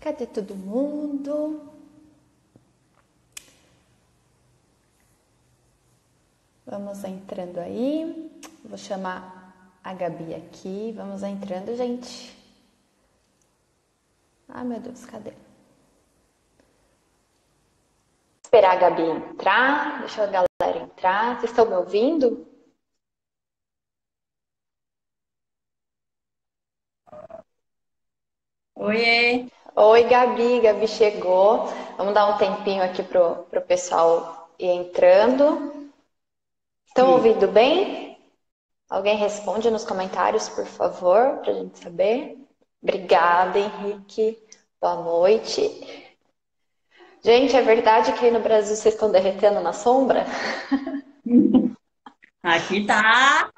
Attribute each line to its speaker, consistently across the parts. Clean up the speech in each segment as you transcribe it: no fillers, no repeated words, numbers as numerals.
Speaker 1: Cadê todo mundo? Vamos entrando aí. Vou chamar a Gabi aqui. Vamos entrando, gente. Ai, meu Deus, cadê? Esperar a Gabi entrar. Deixa a galera entrar. Vocês estão me ouvindo?
Speaker 2: Oiê,
Speaker 1: Oi, Gabi. Gabi chegou. Vamos dar um tempinho aqui pro pessoal ir entrando. Estão ouvindo bem? Alguém responde nos comentários, por favor, para a gente saber. Obrigada, Henrique. Boa noite. Gente, é verdade que aí no Brasil vocês estão derretendo na sombra?
Speaker 2: aqui tá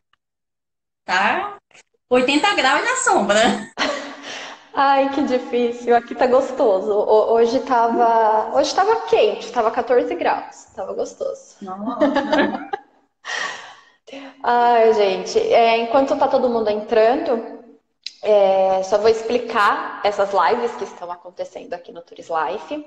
Speaker 2: 80 graus na sombra.
Speaker 1: Ai, que difícil. Aqui tá gostoso. Hoje tava quente, tava 14 graus. Tava gostoso.
Speaker 2: Nossa.
Speaker 1: Ai, gente, enquanto tá todo mundo entrando, só vou explicar essas lives que estão acontecendo aqui no Tours Life.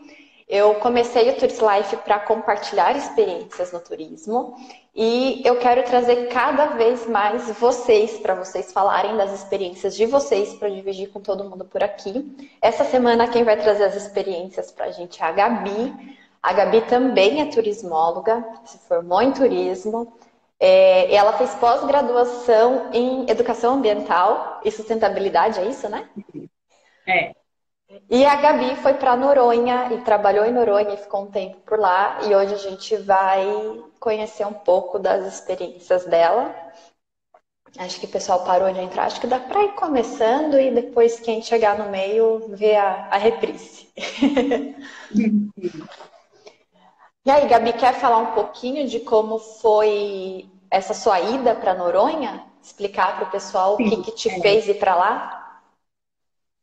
Speaker 1: Eu comecei o Tours Life para compartilhar experiências no turismo e eu quero trazer cada vez mais vocês, para vocês falarem das experiências de vocês, para dividir com todo mundo por aqui. Essa semana quem vai trazer as experiências para a gente é a Gabi. A Gabi também é turismóloga, se formou em turismo. Ela fez pós-graduação em educação ambiental e sustentabilidade, é isso, né?
Speaker 2: É,
Speaker 1: E a Gabi foi para Noronha e trabalhou em Noronha e ficou um tempo por lá. E hoje a gente vai conhecer um pouco das experiências dela. Acho que o pessoal parou de entrar. Acho que dá para ir começando e depois quem chegar no meio vê a reprise. E aí, Gabi, quer falar um pouquinho de como foi essa sua ida para Noronha? Explicar para o pessoal o que
Speaker 2: sim,
Speaker 1: que te fez ir para lá?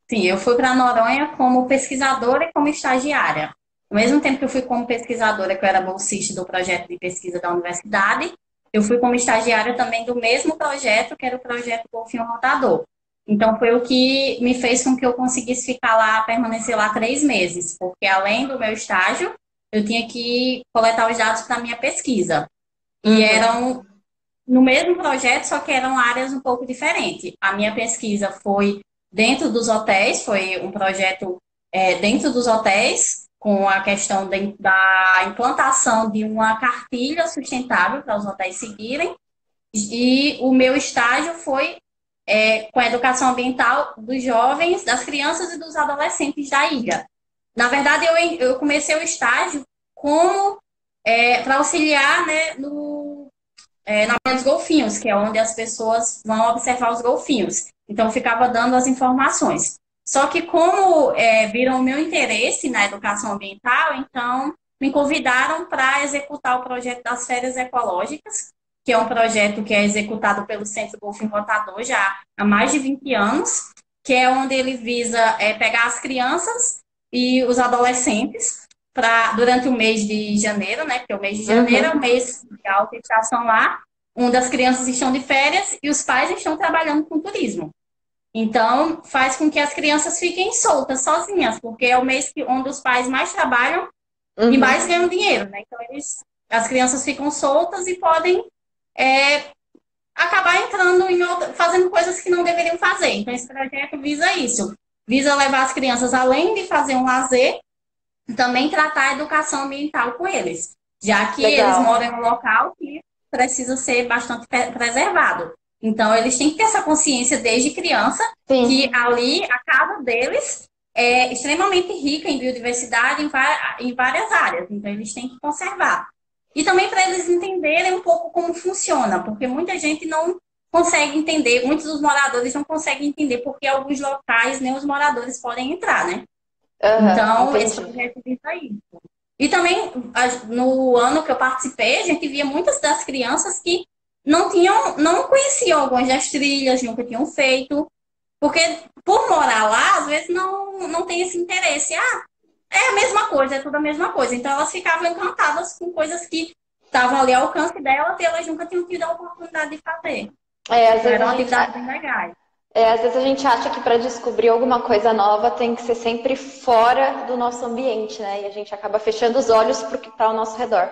Speaker 2: sim, eu fui para Noronha como pesquisadora e como estagiária. Ao mesmo tempo que eu fui como pesquisadora, que eu era bolsista do projeto de pesquisa da universidade, eu fui como estagiária também do mesmo projeto, que era o projeto Golfinho Rotador. Então, foi o que me fez com que eu conseguisse ficar lá, permanecer lá 3 meses, porque além do meu estágio, eu tinha que coletar os dados para a minha pesquisa. E
Speaker 1: Uhum.
Speaker 2: eram no mesmo projeto, só que eram áreas um pouco diferentes. A minha pesquisa foi dentro dos hotéis, foi um projeto dentro dos hotéis, com a questão da implantação de uma cartilha sustentável para os hotéis seguirem. E o meu estágio foi com a educação ambiental dos jovens, das crianças e dos adolescentes da ilha. Na verdade, eu comecei o estágio como para auxiliar, né, na área dos golfinhos, que é onde as pessoas vão observar os golfinhos. Então, eu ficava dando as informações. Só que como viram o meu interesse na educação ambiental, então me convidaram para executar o projeto das férias ecológicas, que é um projeto que é executado pelo Centro Golfinho Rotador já há mais de 20 anos, que é onde ele visa pegar as crianças e os adolescentes durante o mês de janeiro, né? Porque o mês de janeiro é o
Speaker 1: Uhum.
Speaker 2: mês de alta estação lá, onde as crianças estão de férias e os pais estão trabalhando com turismo. Então, faz com que as crianças fiquem soltas, sozinhas, porque é o mês onde os pais mais trabalham e mais
Speaker 1: Uhum.
Speaker 2: ganham dinheiro, né? Então, as crianças ficam soltas e podem é, acabar entrando fazendo coisas que não deveriam fazer. Então, esse projeto visa isso. Visa levar as crianças, além de fazer um lazer, também tratar a educação ambiental com eles, já que eles moram
Speaker 1: Legal.
Speaker 2: em um local que precisa ser bastante preservado. Então, eles têm que ter essa consciência desde criança que
Speaker 1: Sim.
Speaker 2: ali a casa deles é extremamente rica em biodiversidade em várias áreas. Então, eles têm que conservar. E também para eles entenderem um pouco como funciona, porque muita gente não consegue entender, muitos dos moradores não conseguem entender porque alguns locais nem os moradores podem entrar, né?
Speaker 1: Aham,
Speaker 2: Então, esse
Speaker 1: entendi.
Speaker 2: projeto visa isso. E também, no ano que eu participei, a gente via muitas das crianças que não conheciam algumas das trilhas, nunca tinham feito, porque por morar lá, às vezes não tem esse interesse. Ah, é a mesma coisa, é tudo a mesma coisa. Então, elas ficavam encantadas com coisas que estavam ali ao alcance delas e elas nunca tinham tido a oportunidade de fazer.
Speaker 1: Às
Speaker 2: Então,
Speaker 1: vezes
Speaker 2: eram atividades bem legais.
Speaker 1: Às vezes a gente acha que para descobrir alguma coisa nova tem que ser sempre fora do nosso ambiente, né? E a gente acaba fechando os olhos para o que está ao nosso redor.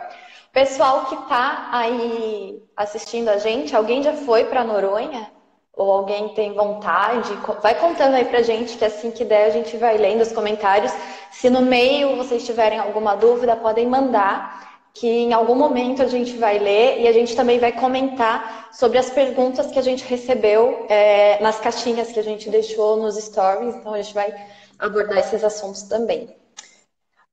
Speaker 1: Pessoal que está aí assistindo a gente, alguém já foi para Noronha? Ou alguém tem vontade? Vai contando aí pra gente, que assim que der a gente vai lendo os comentários. Se no meio vocês tiverem alguma dúvida, podem mandar, que em algum momento a gente vai ler e a gente também vai comentar sobre as perguntas que a gente recebeu nas caixinhas que a gente deixou nos stories. Então a gente vai abordar esses assuntos também.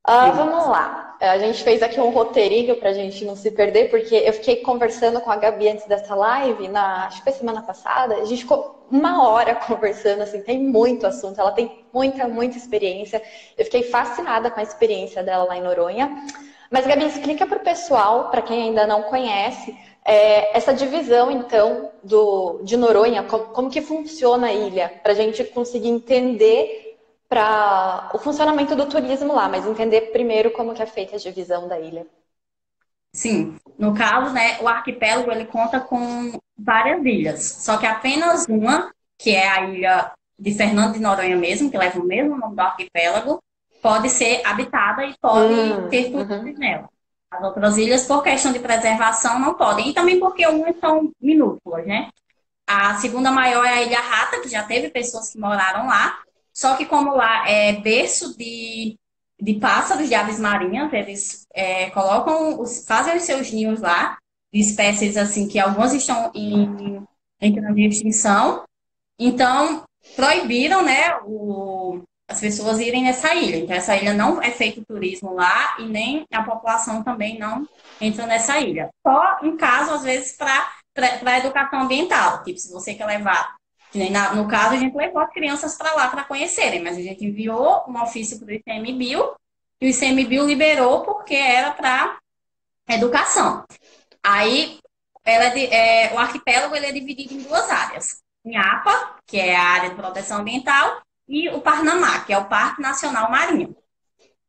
Speaker 1: Vamos lá. A gente fez aqui um roteirinho para a gente não se perder, porque eu fiquei conversando com a Gabi antes dessa live, acho que foi semana passada. A gente ficou 1 hora conversando, assim, tem muito assunto. Ela tem muita experiência. Eu fiquei fascinada com a experiência dela lá em Noronha. Mas, Gabi, explica para o pessoal, para quem ainda não conhece, essa divisão, então, de Noronha, como que funciona a ilha, para a gente conseguir entender para o funcionamento do turismo lá, mas entender primeiro como que é feita a divisão da ilha.
Speaker 2: Sim, no caso, né, o arquipélago ele conta com várias ilhas, só que apenas uma, que é a ilha de Fernando de Noronha mesmo, que leva o mesmo nome do arquipélago, pode ser habitada e pode ter turismo nela. As outras ilhas, por questão de preservação, não podem, e também porque umas são minúsculas, né? A segunda maior é a Ilha Rata, que já teve pessoas que moraram lá, só que como lá é berço de pássaros, de aves marinhas, eles fazem os seus ninhos lá, de espécies assim, que algumas estão em grande extinção. Então, proibiram, né, as pessoas irem nessa ilha. Então, essa ilha não é feito turismo lá e nem a população também não entra nessa ilha. Só em caso, às vezes, para educação ambiental. Tipo, se você quer levar. No caso, a gente levou as crianças para lá para conhecerem, mas a gente enviou um ofício para o ICMBio e o ICMBio liberou porque era para educação. Aí, o arquipélago ele é dividido em 2 áreas. Em APA, que é a área de proteção ambiental, e o Parnamá, que é o Parque Nacional Marinho.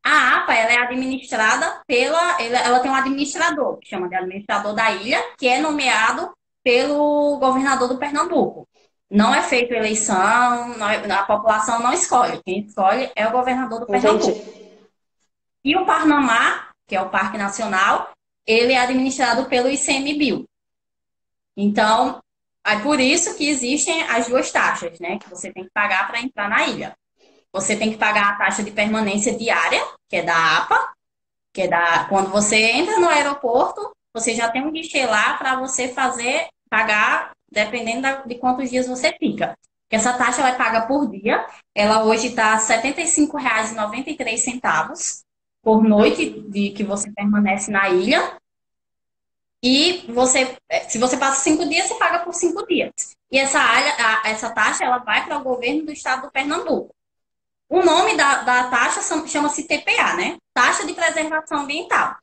Speaker 2: A APA ela é administrada ela tem um administrador, que chama de administrador da ilha, que é nomeado pelo governador do Pernambuco. Não é feita eleição, a população não escolhe. Quem escolhe é o governador do Pernambuco.
Speaker 1: Entendi.
Speaker 2: E o Parnamá, que é o Parque Nacional, ele é administrado pelo ICMBio. Então, é por isso que existem as 2 taxas, né? Que você tem que pagar para entrar na ilha. Você tem que pagar a taxa de permanência diária, que é da APA, que é quando você entra no aeroporto, você já tem um guichê lá para você pagar, dependendo de quantos dias você fica. Porque essa taxa ela é paga por dia. Ela hoje está R$ 75,93 por noite que você permanece na ilha. E se você passa 5 dias, você paga por 5 dias. E essa taxa ela vai para o governo do estado do Pernambuco. O nome da taxa chama-se TPA, né? Taxa de Preservação Ambiental.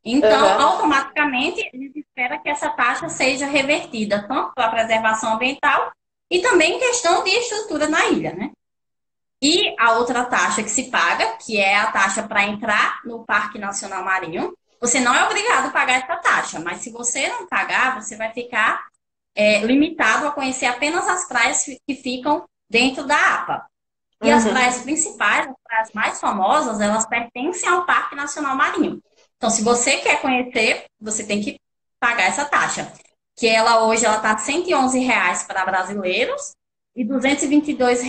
Speaker 2: Então, automaticamente, a gente espera que essa taxa seja revertida tanto para a preservação ambiental e também em questão de estrutura na ilha, né? E a outra taxa que se paga, que é a taxa para entrar no Parque Nacional Marinho, você não é obrigado a pagar essa taxa, mas se você não pagar, você vai ficar limitado a conhecer apenas as praias que ficam dentro da APA. E as praias principais, as praias mais famosas, elas pertencem ao Parque Nacional Marinho. Então, se você quer conhecer, você tem que pagar essa taxa. Que hoje ela está R$ 111 para brasileiros e R$ 222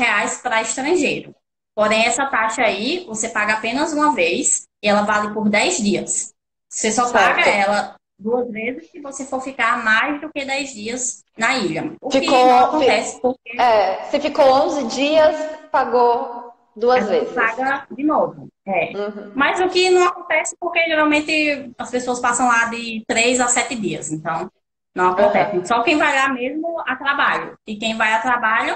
Speaker 2: para estrangeiro. Porém, essa taxa aí, você paga apenas uma vez e ela vale por 10 dias. Você só paga ela 2 vezes se você for ficar mais do que 10 dias na ilha. O que não acontece porque...
Speaker 1: Você ficou 11 dias, pagou 2 vezes.
Speaker 2: Paga de novo. Mas o que não acontece porque geralmente as pessoas passam lá de 3 a 7 dias. Então, não acontece. Só quem vai lá mesmo a trabalho. E quem vai a trabalho,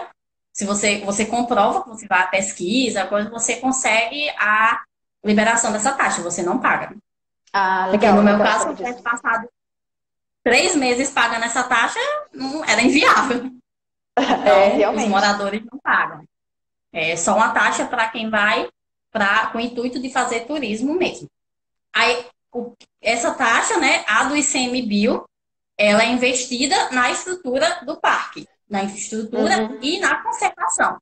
Speaker 2: se você comprova que você vai à pesquisa, você consegue a liberação dessa taxa. Você não paga.
Speaker 1: Legal.
Speaker 2: Porque no meu caso, se eu tivesse passado 3 meses pagando essa taxa, não era inviável. Então, os moradores não pagam. É só uma taxa para quem vai com o intuito de fazer turismo mesmo. Aí, essa taxa, né, a do ICMBio, ela é investida na estrutura do parque. na infraestrutura
Speaker 1: Uhum.
Speaker 2: e na conservação.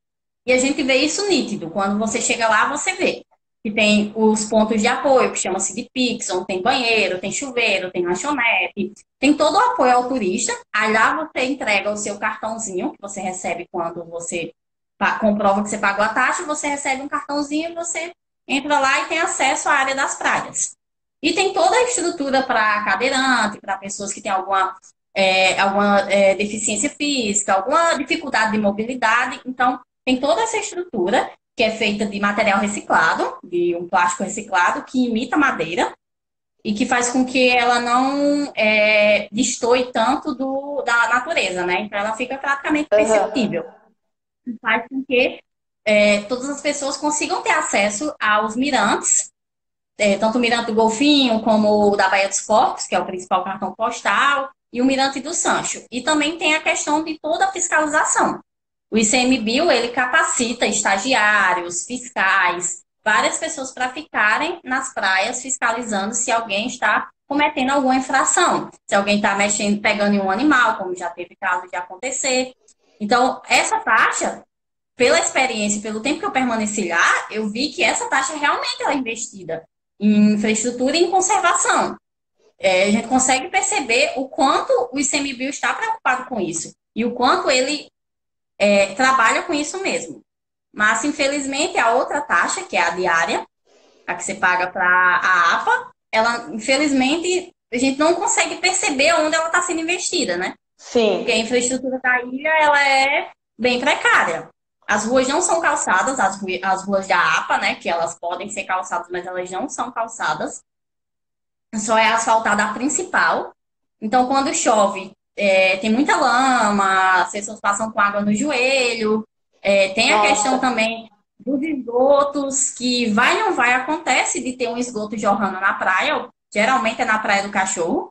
Speaker 2: E a gente vê isso nítido. Quando você chega lá, você vê que tem os pontos de apoio, que chama-se de Pix, onde tem banheiro, tem chuveiro, tem lanchonete, tem todo o apoio ao turista. Aí lá você entrega o seu cartãozinho, que você recebe quando você comprova que você pagou a taxa, você recebe um cartãozinho e você entra lá e tem acesso à área das praias. E tem toda a estrutura para cadeirante, para pessoas que têm alguma deficiência física, alguma dificuldade de mobilidade. Então, tem toda essa estrutura que é feita de material reciclado, de um plástico reciclado, que imita madeira e que faz com que ela não destoe tanto da natureza, né? Então, ela fica praticamente
Speaker 1: Aham.
Speaker 2: perceptível. Faz com que todas as pessoas consigam ter acesso aos mirantes, tanto o Mirante do Golfinho como o da Baía dos Porcos, que é o principal cartão postal, e o Mirante do Sancho. E também tem a questão de toda a fiscalização. O ICMBio, ele capacita estagiários, fiscais, várias pessoas para ficarem nas praias fiscalizando se alguém está cometendo alguma infração, se alguém está mexendo, pegando em um animal, como já teve caso de acontecer. Então, essa taxa, pela experiência, pelo tempo que eu permaneci lá, eu vi que essa taxa realmente é investida em infraestrutura e em conservação. A gente consegue perceber o quanto o ICMBio está preocupado com isso e o quanto ele trabalha com isso mesmo. Mas, infelizmente, a outra taxa, que é a diária, a que você paga para a APA, ela, infelizmente, a gente não consegue perceber onde ela está sendo investida, né? Porque a
Speaker 1: Sim.
Speaker 2: infraestrutura da ilha, ela é bem precária. As ruas não são calçadas, as ruas da APA, né? Que elas podem ser calçadas, mas elas não são calçadas. Só é asfaltada a principal. Então, quando chove, tem muita lama, as pessoas passam com água no joelho. Tem a questão
Speaker 1: Nossa.
Speaker 2: também dos esgotos, que vai ou não vai, acontece de ter um esgoto jorrando na praia, geralmente é na Praia do Cachorro.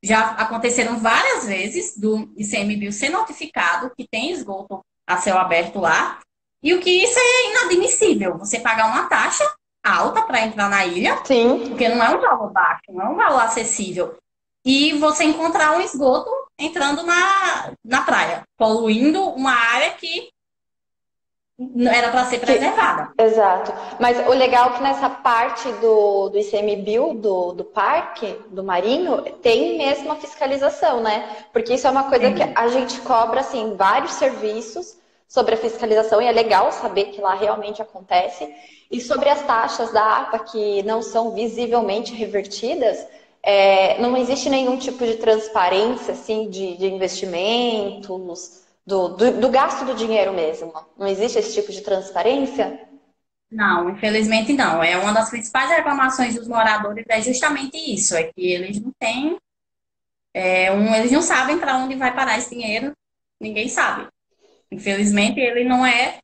Speaker 2: Já aconteceram várias vezes do ICMBio ser notificado que tem esgoto a céu aberto lá. E o que isso é inadmissível. Você pagar uma taxa alta para entrar na ilha,
Speaker 1: Sim.
Speaker 2: porque não é um valor baixo, não é um valor acessível. E você encontrar um esgoto entrando na praia, poluindo uma área que era para ser preservada.
Speaker 1: Exato. Mas o legal é que nessa parte do ICMBio, do parque, do marinho, tem mesmo a fiscalização, né? Porque isso é uma coisa que
Speaker 2: Tem.
Speaker 1: a gente cobra, assim, vários serviços sobre a fiscalização e é legal saber que lá realmente acontece. E sobre as taxas da APA que não são visivelmente revertidas, não existe nenhum tipo de transparência, assim, de investimentos, do gasto do dinheiro mesmo. Não existe esse tipo de transparência?
Speaker 2: Não, infelizmente não. É uma das principais reclamações dos moradores é justamente isso, é que eles não têm, eles não sabem para onde vai parar esse dinheiro, ninguém sabe. Infelizmente, ele não é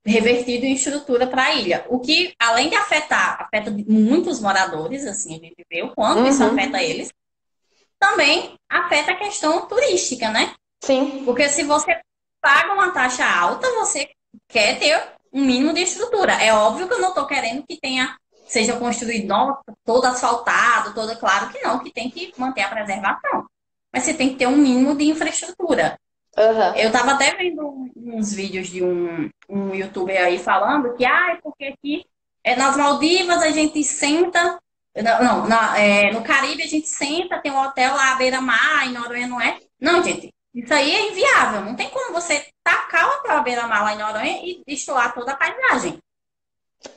Speaker 2: revertido em estrutura para a ilha. O que, além de afetar, afeta muitos moradores, assim, a gente vê o quanto isso afeta
Speaker 1: Uhum.
Speaker 2: eles, também afeta a questão turística, né?
Speaker 1: Sim,
Speaker 2: Porque se você paga uma taxa alta, você quer ter um mínimo de estrutura. É óbvio que eu não estou querendo que seja construído novo, todo asfaltado, todo claro que não, que tem que manter a preservação. Mas você tem que ter um mínimo de infraestrutura. Eu
Speaker 1: aham.
Speaker 2: estava até vendo uns vídeos de um youtuber aí falando que, porque aqui nas Maldivas a gente senta, não, no Caribe a gente senta, tem um hotel lá à beira-mar, em Noronha não é. Não, gente, isso aí é inviável. Não tem como você tacar o hotel à beira-mar lá em Noronha e destoar toda a paisagem.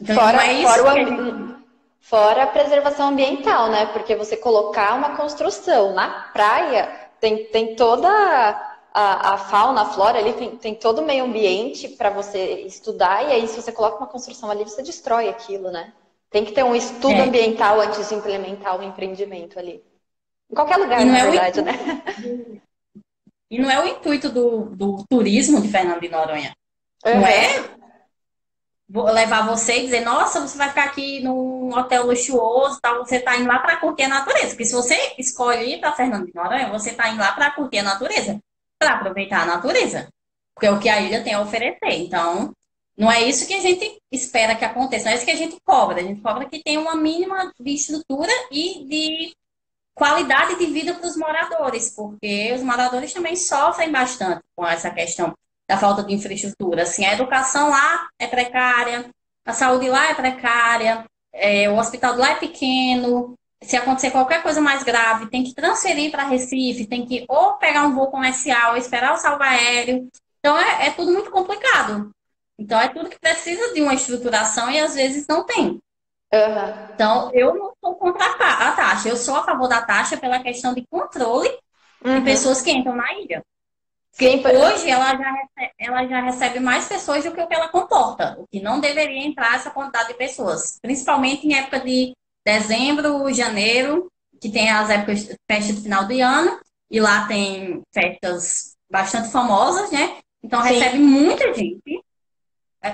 Speaker 2: Então não é
Speaker 1: Fora,
Speaker 2: isso que a gente.
Speaker 1: fora a preservação ambiental, né? Porque você colocar uma construção na praia, tem toda a fauna, a flora ali, tem todo o meio ambiente para você estudar, e aí se você coloca uma construção ali, você destrói aquilo, né? Tem que ter um estudo
Speaker 2: É,
Speaker 1: ambiental antes de implementar o empreendimento ali. Em qualquer
Speaker 2: e
Speaker 1: lugar,
Speaker 2: não
Speaker 1: na
Speaker 2: é o
Speaker 1: verdade,
Speaker 2: intuito,
Speaker 1: né?
Speaker 2: e não é o intuito do turismo de Fernando de Noronha. Não
Speaker 1: Aham.
Speaker 2: é vou levar você e dizer, nossa, você vai ficar aqui num hotel luxuoso, tal, você está indo lá para curtir a natureza. Porque se você escolhe ir para Fernando de Noronha, você está indo lá para curtir a natureza, para aproveitar a natureza. Porque é o que a ilha tem a oferecer. Então, não é isso que a gente espera que aconteça, não é isso que a gente cobra. A gente cobra que tenha uma mínima de estrutura e de qualidade de vida para os moradores, porque os moradores também sofrem bastante com essa questão da falta de infraestrutura. Assim, a educação lá é precária, a saúde lá é precária, o hospital lá é pequeno. Se acontecer qualquer coisa mais grave, tem que transferir para Recife, tem que ou pegar um voo comercial, ou esperar o salvo aéreo. Então, é tudo muito complicado. Então, é tudo que precisa de uma estruturação e às vezes não tem.
Speaker 1: Aham.
Speaker 2: Então, eu não sou contra a taxa, eu sou a favor da taxa pela questão de controle de
Speaker 1: Uhum.
Speaker 2: pessoas que entram na ilha.
Speaker 1: Sim,
Speaker 2: Porque hoje ela já recebe mais pessoas do que o que ela comporta, o que não deveria entrar essa quantidade de pessoas, principalmente em época de dezembro, janeiro, que tem as épocas de festa de final de ano, e lá tem festas bastante famosas, né? Então recebe
Speaker 1: sim.
Speaker 2: muita gente.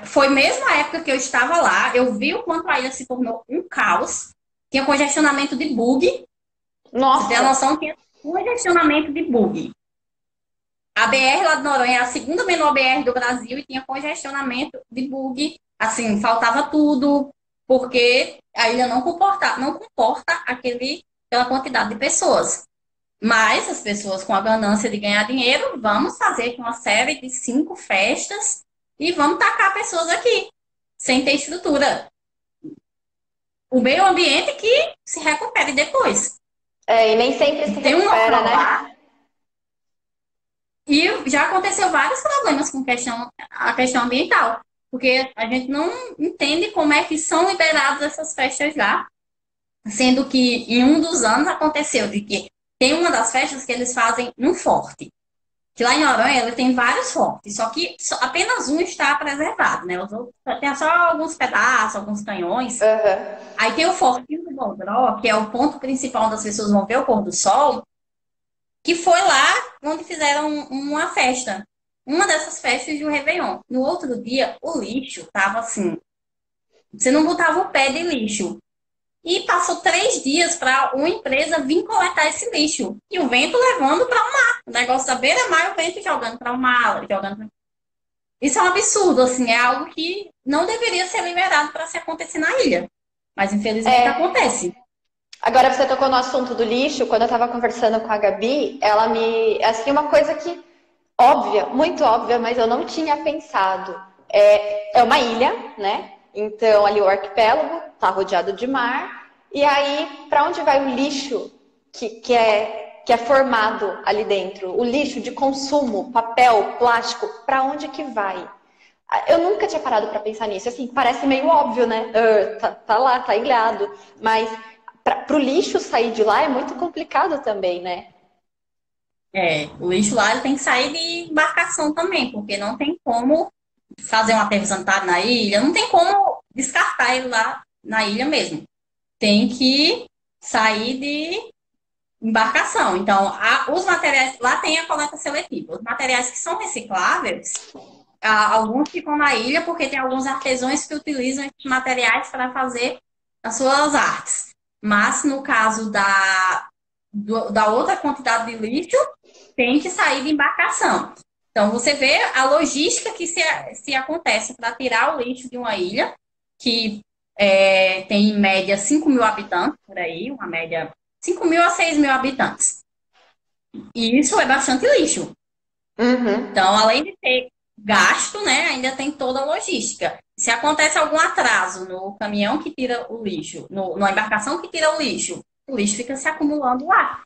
Speaker 2: Foi mesmo a época que eu estava lá, eu vi o quanto a ilha se tornou um caos, tinha congestionamento de bug, você tem a
Speaker 1: Nossa.
Speaker 2: noção que tinha congestionamento de bug. A BR lá de Noronha é a segunda menor BR do Brasil e tinha congestionamento de bug. Assim, faltava tudo, porque a ilha não comporta aquela quantidade de pessoas. Mas as pessoas com a ganância de ganhar dinheiro, vamos fazer aqui uma série de 5 festas e vamos tacar pessoas aqui, sem ter estrutura. O meio ambiente que se recupere depois.
Speaker 1: E nem sempre se
Speaker 2: Tem um
Speaker 1: recupera,
Speaker 2: local lá.
Speaker 1: né?
Speaker 2: E já aconteceu vários problemas com a questão ambiental, porque a gente não entende como é que são liberadas essas festas lá, sendo que em um dos anos aconteceu de que tem uma das festas que eles fazem num forte, que lá em Noronha ele tem vários fortes, só que apenas um está preservado, né? Os outros tem só alguns pedaços, alguns canhões.
Speaker 1: Aham.
Speaker 2: Aí tem o Fortinho do Bodró, que é o ponto principal onde as pessoas vão ver o pôr do sol, que foi lá onde fizeram uma festa. Uma dessas festas do Réveillon. No outro dia, o lixo tava assim. Você não botava o pé de lixo. E passou 3 dias para uma empresa vir coletar esse lixo. E o vento levando para o mar. O negócio da beira-mar, o vento jogando para o mar. Isso é um absurdo, assim. É algo que não deveria ser liberado para se acontecer na ilha. Mas infelizmente
Speaker 1: É,
Speaker 2: acontece.
Speaker 1: agora você tocou no assunto do lixo, quando eu tava conversando com a Gabi, ela me. Assim, uma coisa que óbvia, muito óbvia, mas eu não tinha pensado. É uma ilha, né? Então, ali o arquipélago tá rodeado de mar. E aí, para onde vai o lixo que é formado ali dentro? O lixo de consumo, papel, plástico, para onde que vai? Eu nunca tinha parado para pensar nisso. Assim, parece meio óbvio, né? Tá lá, tá ilhado. Mas pro lixo sair de lá é muito complicado também, né?
Speaker 2: O lixo lá ele tem que sair de embarcação também, porque não tem como fazer um aterro sanitário na ilha, não tem como descartar ele lá na ilha mesmo. Tem que sair de embarcação. Então, os materiais, lá tem a coleta seletiva. Os materiais que são recicláveis, alguns ficam na ilha, porque tem alguns artesãos que utilizam esses materiais para fazer as suas artes. Mas, no caso da outra quantidade de lixo, tem que sair de embarcação. Então, você vê a logística que se acontece para tirar o lixo de uma ilha, que tem em média 5 mil habitantes, por aí, uma média 5 mil a 6 mil habitantes. E isso é bastante lixo.
Speaker 1: Uhum.
Speaker 2: Então, além de ter gasto, né, ainda tem toda a logística. Se acontece algum atraso no caminhão que tira o lixo, na embarcação que tira o lixo fica se acumulando lá.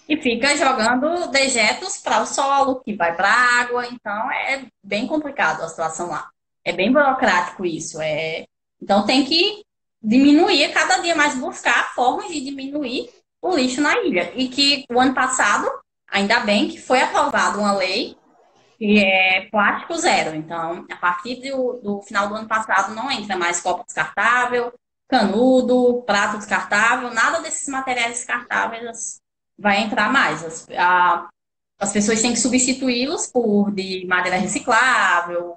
Speaker 2: E fica jogando dejetos para o solo, que vai para a água. Então, é bem complicado a situação lá. É bem burocrático isso. Então, tem que diminuir, cada dia mais buscar formas de diminuir o lixo na ilha. E que o ano passado, ainda bem que foi aprovada uma lei que é plástico zero. Então, a partir do final do ano passado, não entra mais copo descartável, canudo, prato descartável, nada desses materiais descartáveis vai entrar mais. As pessoas têm que substituí-los por de madeira reciclável.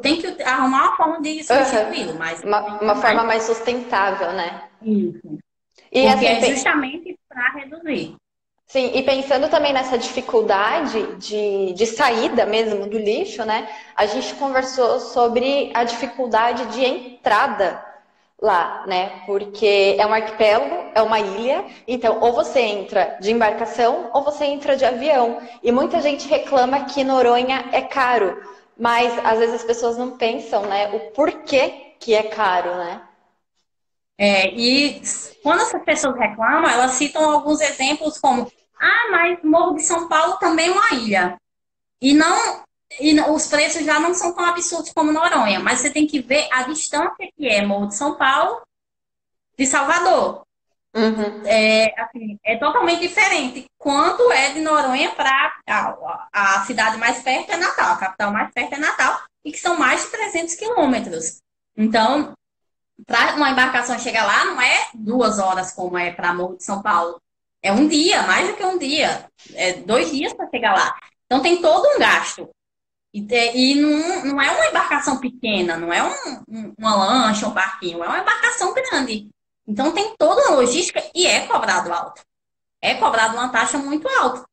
Speaker 2: Tem que arrumar uma forma de substituí-lo,
Speaker 1: Uhum.
Speaker 2: mas
Speaker 1: Uma forma mais sustentável, né?
Speaker 2: isso.
Speaker 1: E
Speaker 2: Porque
Speaker 1: assim,
Speaker 2: é justamente para reduzir.
Speaker 1: sim, e pensando também nessa dificuldade de saída mesmo do lixo, né? A gente conversou sobre a dificuldade de entrada lá, né? Porque é um arquipélago, é uma ilha, então ou você entra de embarcação ou você entra de avião. E muita gente reclama que Noronha é caro, mas às vezes as pessoas não pensam, né, o porquê que é caro, né?
Speaker 2: E quando essas pessoas reclamam, elas citam alguns exemplos como, mas Morro de São Paulo também é uma ilha. E não, os preços já não são tão absurdos como Noronha, mas você tem que ver a distância que é Morro de São Paulo de Salvador.
Speaker 1: Uhum.
Speaker 2: Assim, é totalmente diferente. Quanto é de Noronha para a cidade mais perto é Natal, a capital mais perto é Natal, e que são mais de 300 quilômetros. Então, para uma embarcação chegar lá, não é 2 horas como é para Morro de São Paulo. É um dia, mais do que um dia. É 2 dias para chegar lá. Então, tem todo um gasto. E não é uma embarcação pequena, não é uma lancha, um barquinho, é uma embarcação grande. Então tem toda uma logística e é cobrado alto. É cobrado uma taxa muito alta.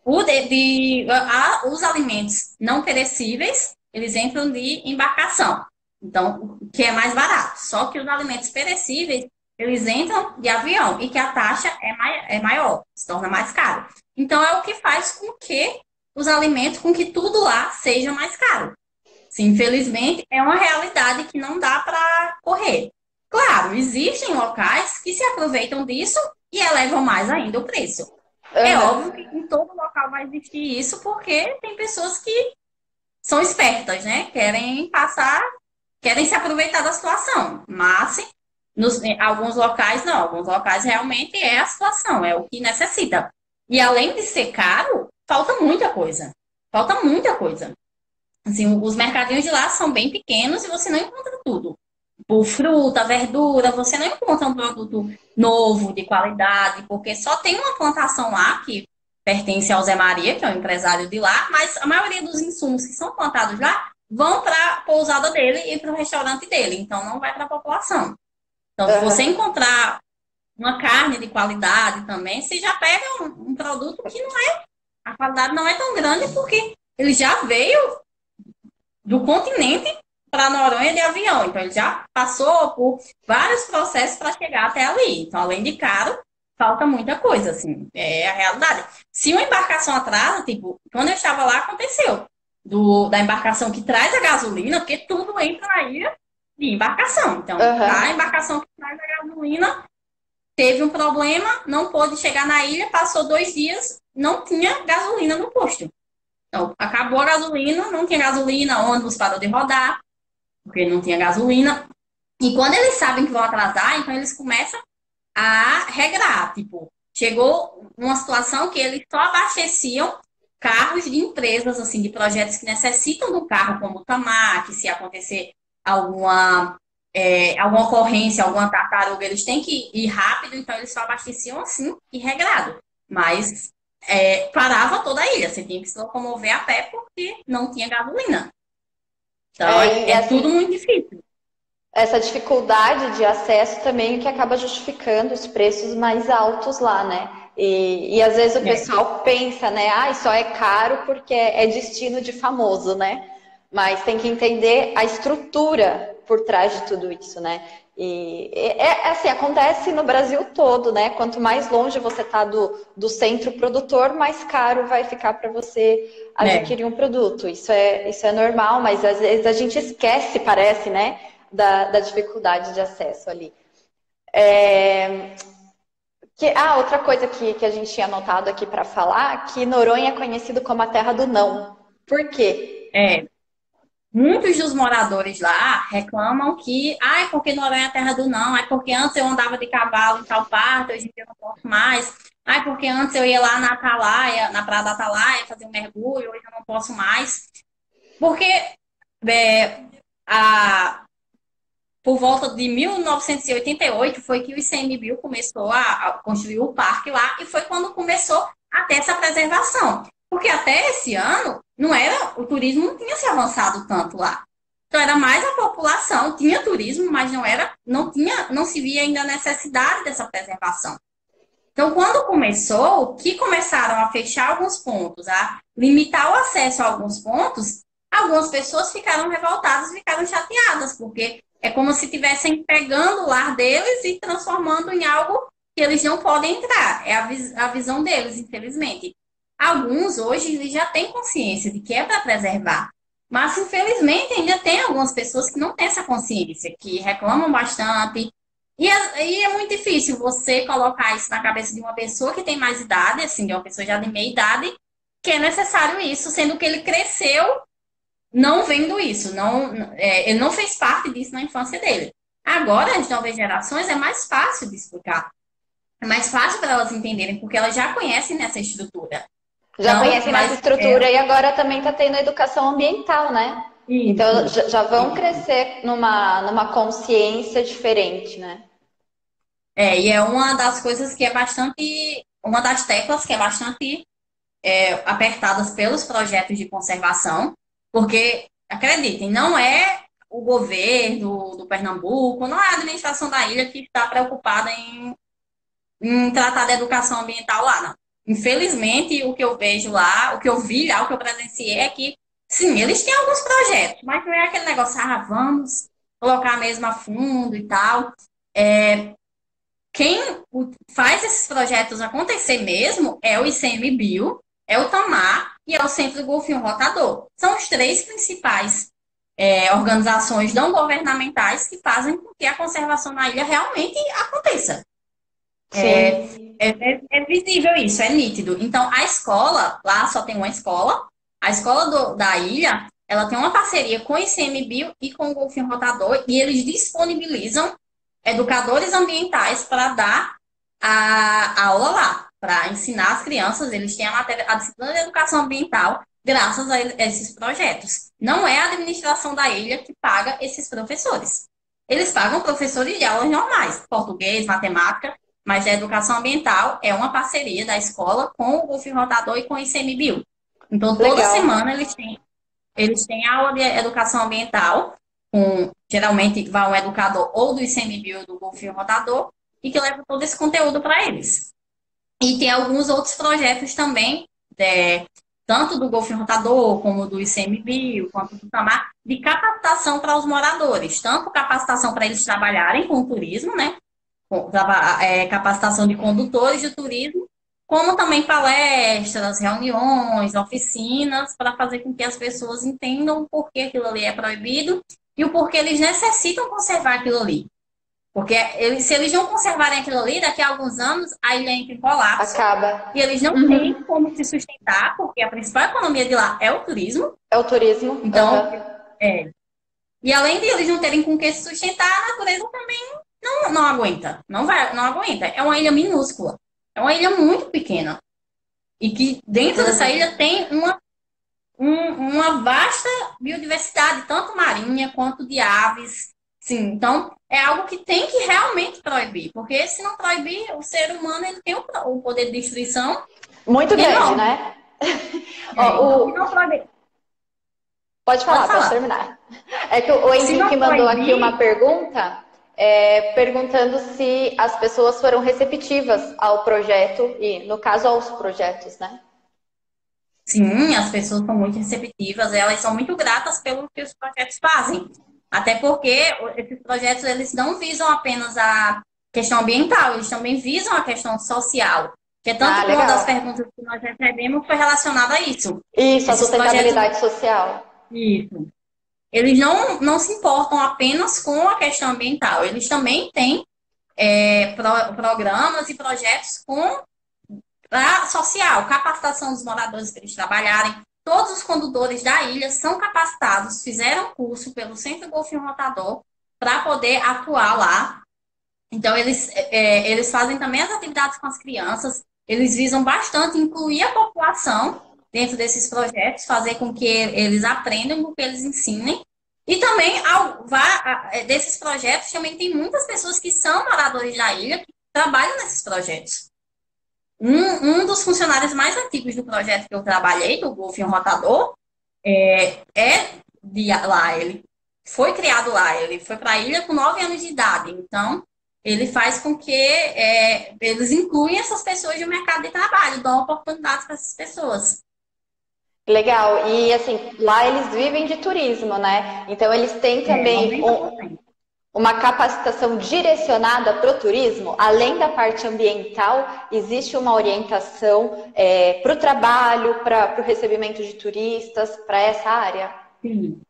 Speaker 2: Os alimentos não perecíveis, eles entram de embarcação. Então, o que é mais barato. Só que os alimentos perecíveis, eles entram de avião e que a taxa é maior, se torna mais caro. Então, é o que faz com que os alimentos, com que tudo lá seja mais caro. Sim, infelizmente, é uma realidade que não dá para correr. Claro, existem locais que se aproveitam disso e elevam mais ainda o preço. É óbvio que em todo local vai existir isso, porque tem pessoas que são espertas, né? Querem se aproveitar da situação. Mas em alguns locais, não. Alguns locais realmente é a situação, é o que necessita. E além de ser caro, falta muita coisa. Falta muita coisa. Assim, os mercadinhos de lá são bem pequenos e você não encontra tudo. Por fruta, verdura, você não encontra um produto novo, de qualidade, porque só tem uma plantação lá que pertence ao Zé Maria, que é o empresário de lá, mas a maioria dos insumos que são plantados lá vão para a pousada dele e para o restaurante dele, então não vai para a população. Então, se você encontrar uma carne de qualidade também, você já pega um produto que a qualidade não é tão grande, porque ele já veio do continente para Noronha de avião. Então, ele já passou por vários processos para chegar até ali. Então, além de caro, falta muita coisa, assim. É a realidade. Se uma embarcação atrasa, tipo, quando eu estava lá, aconteceu. Da embarcação que traz a gasolina, porque tudo entra na ilha de embarcação. Então, a embarcação que traz a gasolina teve um problema, não pôde chegar na ilha, passou 2 dias, não tinha gasolina no posto. Então, acabou a gasolina, não tinha gasolina, ônibus parou de rodar, porque não tinha gasolina. E quando eles sabem que vão atrasar, então eles começam a regrar. Tipo, chegou uma situação que eles só abasteciam carros de empresas, assim, de projetos que necessitam do carro, como o Tamar, se acontecer alguma ocorrência, alguma tartaruga, eles têm que ir rápido, então eles só abasteciam assim e regrado. Mas parava toda a ilha, você tinha que se locomover a pé porque não tinha gasolina. Então é tudo muito difícil.
Speaker 1: Essa dificuldade de acesso também que acaba justificando os preços mais altos lá, né? E às vezes o pessoal pensa, né? Só é caro porque é destino de famoso, né? Mas tem que entender a estrutura por trás de tudo isso, né? E assim, acontece no Brasil todo, né? Quanto mais longe você está do centro produtor, mais caro vai ficar para você adquirir um produto. Isso é normal, mas às vezes a gente esquece, parece, né? Da dificuldade de acesso ali. Outra coisa que a gente tinha anotado aqui para falar, que Noronha é conhecido como a terra do não. Por quê?
Speaker 2: Muitos dos moradores lá reclamam que, porque Noronha é a terra do não, porque antes eu andava de cavalo em tal parte, hoje em dia eu não posso mais, porque antes eu ia lá na Atalaia, na Praia da Atalaia, fazer um mergulho, hoje eu não posso mais. Porque por volta de 1988 foi que o ICMBio começou a construir o parque lá e foi quando começou a ter essa preservação. Porque até esse ano o turismo não tinha se avançado tanto lá. Então era mais a população, tinha turismo, mas não se via ainda a necessidade dessa preservação. Então, quando começaram a fechar alguns pontos, a limitar o acesso a alguns pontos, algumas pessoas ficaram revoltadas, ficaram chateadas, porque É como se estivessem pegando o lar deles e transformando em algo que eles não podem entrar. É a visão deles, infelizmente. Alguns hoje eles já têm consciência de que é para preservar. Mas, infelizmente, ainda tem algumas pessoas que não têm essa consciência, que reclamam bastante. E é muito difícil você colocar isso na cabeça de uma pessoa que tem mais idade, assim, de uma pessoa já de meia idade, que é necessário isso, sendo que ele cresceu não vendo isso, ele não fez parte disso na infância dele. Agora, as novas gerações, é mais fácil de explicar. É mais fácil para elas entenderem, porque elas já conhecem nessa estrutura.
Speaker 1: Já
Speaker 2: Então,
Speaker 1: conhecem nossa estrutura e agora também está tendo educação ambiental, né?
Speaker 2: Isso,
Speaker 1: então já vão
Speaker 2: isso.
Speaker 1: crescer numa consciência diferente, né?
Speaker 2: E é uma das coisas que é bastante, uma das teclas que é bastante apertadas pelos projetos de conservação, porque, acreditem, não é o governo do Pernambuco, não é a administração da ilha que está preocupada em tratar da educação ambiental lá, não. Infelizmente, o que eu vejo lá, o que eu vi lá, o que eu presenciei é que, sim, eles têm alguns projetos, mas não é aquele negócio, vamos colocar mesmo a fundo e tal. Quem faz esses projetos acontecer mesmo é o ICMBio, é o TAMAR e é o Centro do Golfinho Rotador. São os três principais organizações não governamentais que fazem com que a conservação na ilha realmente aconteça. É visível isso, é nítido. Então, a escola, lá só tem uma escola, a escola da ilha, ela tem uma parceria com o ICMBio e com o Golfinho Rotador, e eles disponibilizam educadores ambientais para dar a aula lá, para ensinar as crianças. Eles têm a disciplina de educação ambiental graças a esses projetos. Não é a administração da ilha que paga esses professores. Eles pagam professores de aulas normais, português, matemática, mas a educação ambiental é uma parceria da escola com o Golfinho Rotador e com o ICMBio. Então, toda semana eles têm aula de educação ambiental, geralmente vai um educador ou do ICMBio ou do Golfinho Rotador, e que leva todo esse conteúdo para eles. E tem alguns outros projetos também, tanto do Golfinho Rotador, como do ICMBio, quanto do TAMAR, de capacitação para os moradores. Tanto capacitação para eles trabalharem com o turismo, né? Capacitação de condutores de turismo, como também palestras, reuniões, oficinas, para fazer com que as pessoas entendam o porquê aquilo ali é proibido e o porquê eles necessitam conservar aquilo ali. Porque se eles não conservarem aquilo ali, daqui a alguns anos a ilha entra em colapso.
Speaker 1: Acaba.
Speaker 2: E eles não têm como se sustentar, porque a principal economia de lá é o turismo.
Speaker 1: É o turismo.
Speaker 2: Então, E além de eles não terem com que se sustentar, a natureza também não aguenta. Não aguenta. É uma ilha minúscula. É uma ilha muito pequena. E que dentro dessa ilha tem uma vasta biodiversidade, tanto marinha quanto de aves. Sim, então é algo que tem que realmente proibir. Porque se não proibir, o ser humano ele tem o poder de destruição
Speaker 1: muito grande, né? Pode falar, pode terminar. É que o Henrique mandou aqui uma pergunta, perguntando se as pessoas foram receptivas ao projeto e, no caso, aos projetos, né?
Speaker 2: Sim, as pessoas são muito receptivas, elas são muito gratas pelo que os projetos fazem. Até porque esses projetos eles não visam apenas a questão ambiental, eles também visam a questão social. Que é tanto que uma das perguntas que nós recebemos foi relacionada a isso.
Speaker 1: Isso, a sustentabilidade social.
Speaker 2: Isso. Eles não se importam apenas com a questão ambiental, eles também têm programas e projetos com a social, capacitação dos moradores para eles trabalharem. Todos os condutores da ilha são capacitados, fizeram curso pelo Centro Golfinho Rotador para poder atuar lá. Então, eles fazem também as atividades com as crianças, eles visam bastante incluir a população dentro desses projetos, fazer com que eles aprendam, com que eles ensinem. E também, desses projetos, também tem muitas pessoas que são moradores da ilha que trabalham nesses projetos. Um dos funcionários mais antigos do projeto que eu trabalhei, do Golfinho Rotador, de lá. Ele foi criado lá, ele foi para a ilha com 9 anos de idade. Então, ele faz com que eles incluam essas pessoas no mercado de trabalho, dão oportunidades para essas pessoas.
Speaker 1: Legal. E, assim, lá eles vivem de turismo, né? Então, eles têm também uma capacitação direcionada para o turismo? Além da parte ambiental, existe uma orientação para o trabalho, para o recebimento de turistas, para essa área?
Speaker 2: Sim.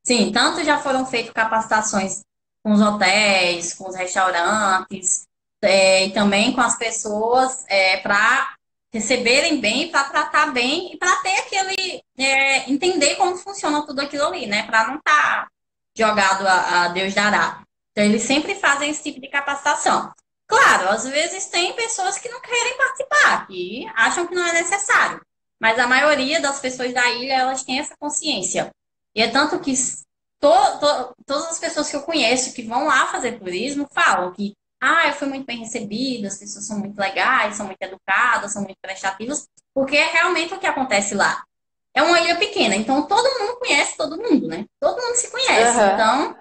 Speaker 2: Sim, tanto já foram feitas capacitações com os hotéis, com os restaurantes, e também com as pessoas para receberem bem, para tratar bem e para ter aquele entender como funciona tudo aquilo ali, né? Para não estar jogado a Deus dará. Então, eles sempre fazem esse tipo de capacitação. Claro, às vezes tem pessoas que não querem participar, que acham que não é necessário. Mas a maioria das pessoas da ilha, elas têm essa consciência. E é tanto que todas as pessoas que eu conheço que vão lá fazer turismo falam que eu fui muito bem recebida, as pessoas são muito legais, são muito educadas, são muito prestativas, porque é realmente o que acontece lá. É uma ilha pequena, então todo mundo conhece todo mundo, né? Todo mundo se conhece.
Speaker 1: Uhum.
Speaker 2: Então,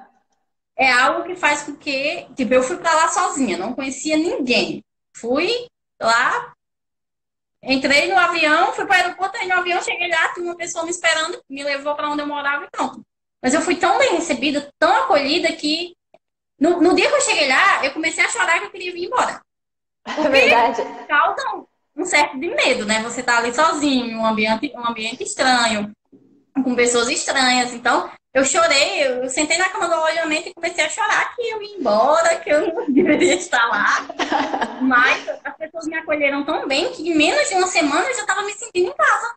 Speaker 2: é algo que faz com que, tipo, eu fui pra lá sozinha, não conhecia ninguém. Fui lá, entrei no avião, fui para o aeroporto, entrei no avião, cheguei lá, tinha uma pessoa me esperando, me levou para onde eu morava e pronto. Mas eu fui tão bem recebida, tão acolhida, que no dia que eu cheguei lá, eu comecei a chorar que eu queria vir embora.
Speaker 1: É
Speaker 2: Porque
Speaker 1: verdade.
Speaker 2: causa um certo de medo, né? Você tá ali sozinho, em um ambiente estranho, com pessoas estranhas. Então, eu chorei, eu sentei na cama do alojamento e comecei a chorar que eu ia embora, que eu não deveria estar lá. Mas as pessoas me acolheram tão bem que em menos de uma semana eu já estava me sentindo em casa.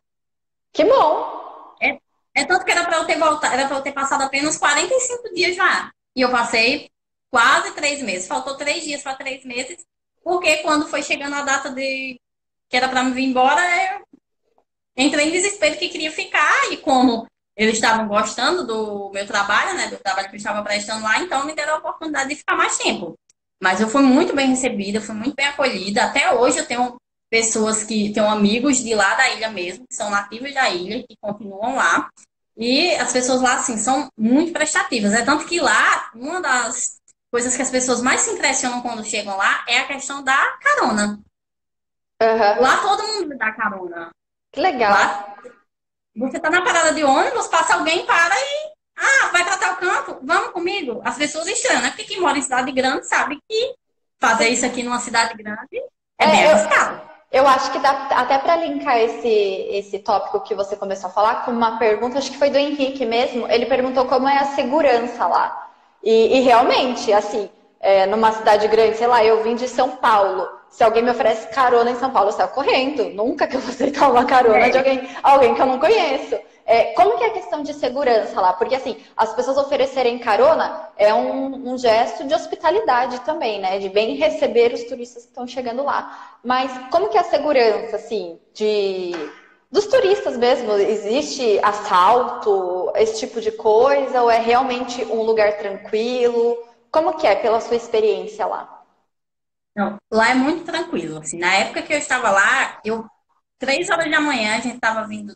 Speaker 1: Que bom!
Speaker 2: É, é tanto que era para eu ter voltado, era para eu ter passado apenas 45 dias lá. E eu passei quase 3 meses. Faltou 3 dias para 3 meses, porque quando foi chegando a data de que era para me vir embora, eu entrei em desespero que queria ficar. E como eles estavam gostando do meu trabalho, né, do trabalho que eu estava prestando lá, então me deram a oportunidade de ficar mais tempo. Mas eu fui muito bem recebida, fui muito bem acolhida. Até hoje eu tenho pessoas que tenho amigos de lá da ilha mesmo, que são nativos da ilha, que continuam lá. E as pessoas lá, assim, são muito prestativas. É tanto que lá, uma das coisas que as pessoas mais se impressionam quando chegam lá é a questão da carona.
Speaker 1: Uhum.
Speaker 2: Lá todo mundo dá carona.
Speaker 1: Que legal.
Speaker 2: Lá você tá na parada de ônibus, passa alguém, para e. Vai pra tal canto? Vamos comigo? As pessoas estranham, né? Porque quem mora em cidade grande sabe que fazer isso aqui numa cidade grande é bem
Speaker 1: É,
Speaker 2: arriscado.
Speaker 1: eu acho que dá até para linkar esse tópico que você começou a falar com uma pergunta, acho que foi do Henrique mesmo. Ele perguntou como é a segurança lá. E realmente, assim, numa cidade grande, sei lá, eu vim de São Paulo. Se alguém me oferece carona em São Paulo, eu saio correndo. Nunca que eu vou aceitar uma carona de
Speaker 2: É,
Speaker 1: alguém que eu não conheço. Como que é a questão de segurança lá? Porque, assim, as pessoas oferecerem carona é um gesto de hospitalidade também, né? De bem receber os turistas que estão chegando lá. Mas como que é a segurança, assim, dos turistas mesmo? Existe assalto, esse tipo de coisa? Ou é realmente um lugar tranquilo? Como que é, pela sua experiência lá?
Speaker 2: não, lá é muito tranquilo. Assim, na época que eu estava lá, 3 horas da manhã, a gente estava vindo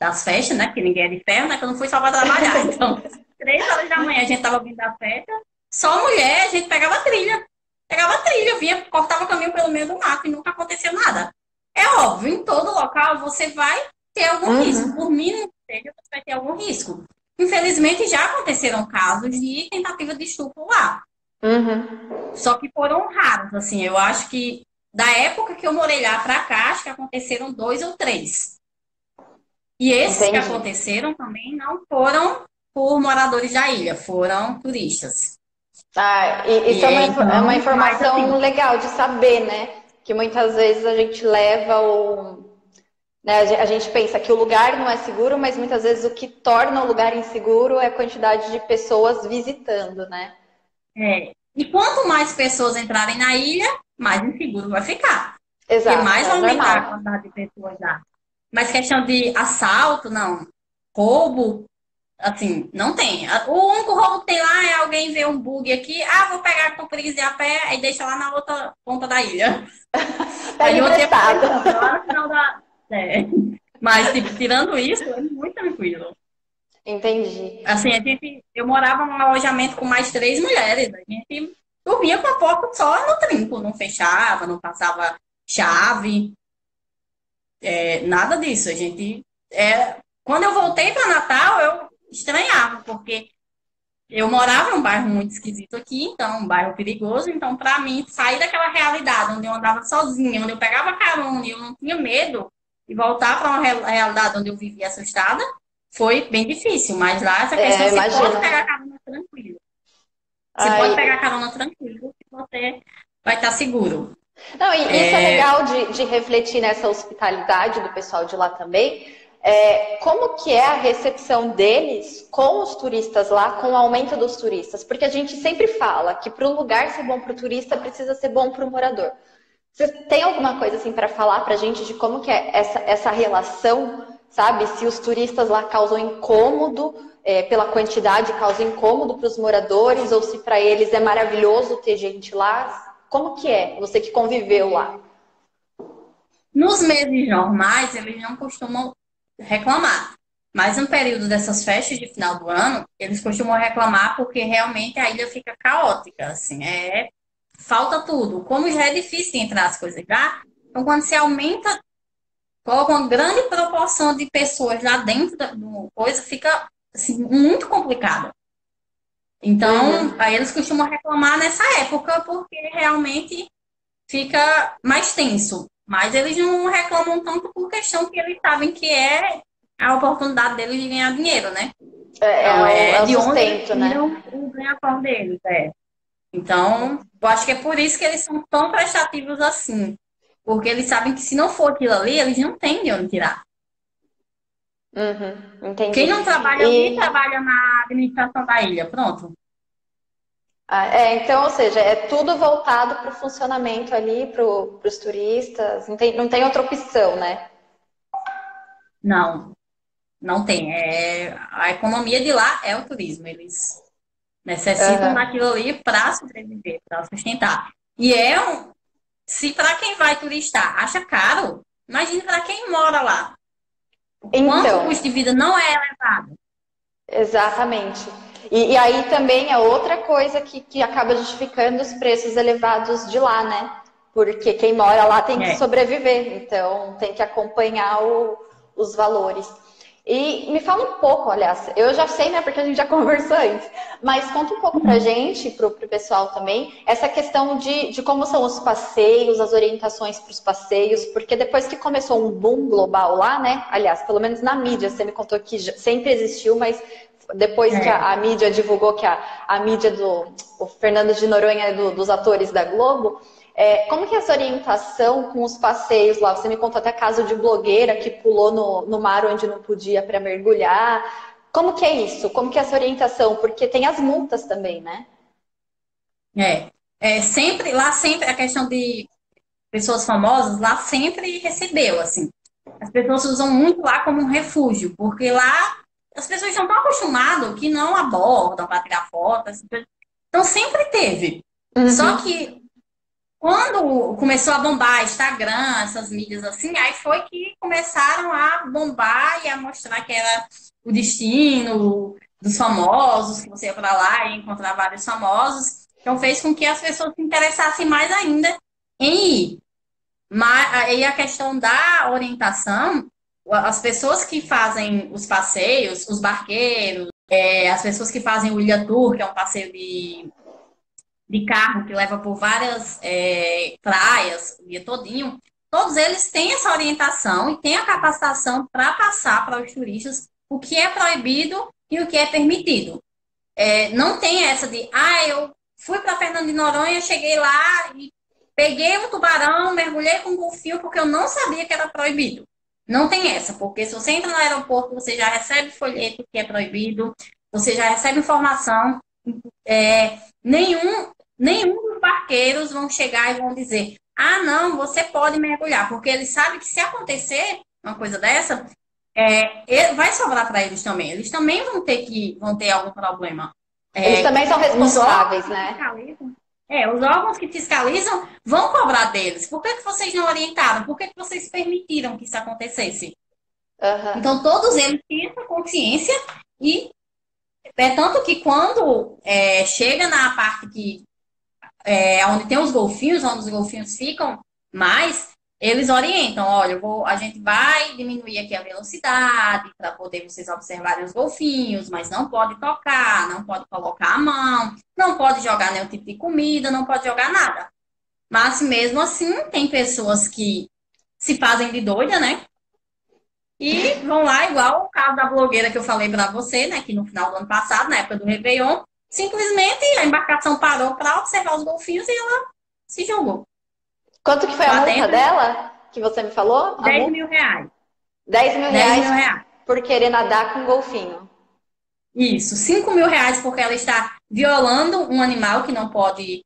Speaker 2: das festas, né? Porque ninguém é de ferro, né? Que eu não fui só para trabalhar. Então, 3 horas da manhã a gente estava vindo da festa, só mulher, a gente pegava a trilha. Pegava a trilha, vinha, cortava o caminho pelo meio do mato e nunca aconteceu nada. É óbvio, em todo local você vai ter algum risco.
Speaker 1: Uhum,
Speaker 2: Por mínimo que seja, você vai ter algum risco. Infelizmente, já aconteceram casos de tentativa de estupro lá.
Speaker 1: uhum.
Speaker 2: Só que foram raros, assim. Eu acho que da época que eu morei lá pra cá, acho que aconteceram 2 ou 3. E esses que
Speaker 1: Entendi.
Speaker 2: aconteceram também não foram por moradores da ilha, foram turistas.
Speaker 1: Ah,
Speaker 2: E
Speaker 1: isso é
Speaker 2: é,
Speaker 1: é uma
Speaker 2: então, mas
Speaker 1: informação
Speaker 2: assim,
Speaker 1: legal de saber, né? Que muitas vezes a gente leva né, a gente pensa que o lugar não é seguro, mas muitas vezes o que torna o lugar inseguro é a quantidade de pessoas visitando, né?
Speaker 2: e quanto mais pessoas entrarem na ilha, mais inseguro vai ficar. Porque
Speaker 1: Exato,
Speaker 2: mais
Speaker 1: é
Speaker 2: vai aumentar a
Speaker 1: normal.
Speaker 2: quantidade de pessoas lá. Mas questão de assalto, não. Roubo, assim, não tem. O único roubo que tem lá é alguém ver um bug aqui, vou pegar a comprise a pé e deixa lá na outra ponta da ilha.
Speaker 1: Pega
Speaker 2: Aí você
Speaker 1: emprestado.
Speaker 2: compra lá no final da. É. Mas, tipo, tirando isso, é muito tranquilo.
Speaker 1: Entendi.
Speaker 2: Assim, eu morava num alojamento com mais 3 mulheres. A gente dormia com a porta só no trinco, não fechava, não passava chave, nada disso. Quando eu voltei para Natal, eu estranhava, porque Eu morava em um bairro muito esquisito aqui, então, um bairro perigoso. Então, para mim, sair daquela realidade onde eu andava sozinha, onde eu pegava carona e eu não tinha medo, e voltar para uma realidade onde eu vivia assustada, foi bem difícil. Mas lá, essa questão, você pode
Speaker 1: Imagina.
Speaker 2: pegar carona tranquilo. Você
Speaker 1: Ai,
Speaker 2: pode pegar carona tranquilo, que você vai estar seguro.
Speaker 1: não, e isso é legal de refletir nessa hospitalidade do pessoal de lá também. Como que é a recepção deles com os turistas lá, com o aumento dos turistas? Porque a gente sempre fala que para o lugar ser bom para o turista, precisa ser bom para o morador. Você tem alguma coisa assim para falar para a gente de como que é essa relação, sabe? Se os turistas lá causam incômodo, pela quantidade, causam incômodo para os moradores, ou se para eles é maravilhoso ter gente lá. Como que é? Você que conviveu lá.
Speaker 2: Nos meses normais, eles não costumam reclamar. Mas no período dessas festas de final do ano, eles costumam reclamar porque realmente a ilha fica caótica, assim, falta tudo. Como já é difícil de entrar as coisas já, então quando se aumenta, coloca uma grande proporção de pessoas lá dentro do coisa, fica assim, muito complicado. Então,
Speaker 1: Uhum.
Speaker 2: aí eles costumam reclamar nessa época porque realmente fica mais tenso. Mas eles não reclamam tanto por questão que eles sabem que é a oportunidade deles de ganhar dinheiro, né? Então,
Speaker 1: É
Speaker 2: é
Speaker 1: o
Speaker 2: de onde eles
Speaker 1: sustento, né?
Speaker 2: tiram o ganha-pão deles, é. Então, eu acho que é por isso que eles são tão prestativos assim. Porque eles sabem que se não for aquilo ali, eles não têm de onde tirar.
Speaker 1: Uhum,
Speaker 2: Quem
Speaker 1: entendi.
Speaker 2: não trabalha ali,
Speaker 1: E,
Speaker 2: trabalha na administração da ilha. Pronto.
Speaker 1: então, ou seja, é tudo voltado para o funcionamento ali, para os turistas, não tem outra opção, né?
Speaker 2: Não, não tem. A economia de lá é o turismo. Eles necessitam
Speaker 1: Aham.
Speaker 2: daquilo ali para sobreviver, para sustentar. Se para quem vai turistar acha caro, imagine para quem mora lá. O quanto o
Speaker 1: Então,
Speaker 2: custo de vida não é elevado.
Speaker 1: exatamente. E aí também é outra coisa que acaba justificando os preços elevados de lá, né? Porque quem mora lá tem que
Speaker 2: É.
Speaker 1: sobreviver, então tem que acompanhar os valores. E me fala um pouco, aliás, eu já sei, né, porque a gente já conversou antes, mas conta um pouco pra gente, pro pessoal também, essa questão de como são os passeios, as orientações para os passeios, porque depois que começou um boom global lá, né, aliás, pelo menos na mídia, você me contou que sempre existiu, mas depois que
Speaker 2: É.
Speaker 1: a mídia divulgou que a mídia do o Fernando de Noronha é dos atores da Globo, como que é essa orientação com os passeios lá? Você me contou até caso de blogueira que pulou no mar onde não podia para mergulhar. Como que é isso? Como que é essa orientação? Porque tem as multas também, né?
Speaker 2: Sempre, lá sempre, a questão de pessoas famosas, lá sempre recebeu, assim. As pessoas usam muito lá como um refúgio, porque lá as pessoas estão tão acostumadas que não abordam para tirar fotos. Então sempre teve. Só
Speaker 1: Uhum.
Speaker 2: que quando começou a bombar Instagram, essas mídias assim, aí foi que começaram a bombar e a mostrar que era o destino dos famosos, que você ia para lá e ia encontrar vários famosos. Então fez com que as pessoas se interessassem mais ainda em ir. Mas aí a questão da orientação, as pessoas que fazem os passeios, os barqueiros, as pessoas que fazem o Ilha Tour, que é um passeio de carro que leva por várias praias o dia todinho, todos eles têm essa orientação e têm a capacitação para passar para os turistas o que é proibido e o que é permitido. Não tem essa de, eu fui para Fernando de Noronha, cheguei lá e peguei um tubarão, mergulhei com um golfinho porque eu não sabia que era proibido. Não tem essa, porque se você entra no aeroporto, você já recebe folheto que é proibido, você já recebe informação. Nenhum dos barqueiros vão chegar e vão dizer: não, você pode mergulhar, porque eles sabem que se acontecer uma coisa dessa, vai sobrar para eles também. Eles também vão ter algum problema.
Speaker 1: Eles também são
Speaker 2: Os órgãos
Speaker 1: responsáveis,
Speaker 2: que
Speaker 1: né?
Speaker 2: fiscalizam, os órgãos que fiscalizam vão cobrar deles. Por que vocês não orientaram? Por que vocês permitiram que isso acontecesse?
Speaker 1: Aham.
Speaker 2: Então, todos eles têm essa consciência e é tanto que quando chega na parte onde tem os golfinhos, onde os golfinhos ficam mais, eles orientam, olha, a gente vai diminuir aqui a velocidade para poder vocês observarem os golfinhos, mas não pode tocar, não pode colocar a mão, não pode jogar nenhum tipo de comida, não pode jogar nada. Mas mesmo assim, tem pessoas que se fazem de doida, né? E vão lá, igual o caso da blogueira que eu falei para você, né? Que no final do ano passado, na época do Réveillon, simplesmente a embarcação parou para observar os golfinhos e ela se jogou.
Speaker 1: Quanto que foi a
Speaker 2: Lá
Speaker 1: multa
Speaker 2: dentro,
Speaker 1: dela? Que você me falou? A
Speaker 2: 10
Speaker 1: multa?
Speaker 2: mil reais.
Speaker 1: 10 mil
Speaker 2: 10
Speaker 1: reais
Speaker 2: mil reais.
Speaker 1: por querer nadar com golfinho.
Speaker 2: Isso. 5 mil reais porque ela está violando um animal que não pode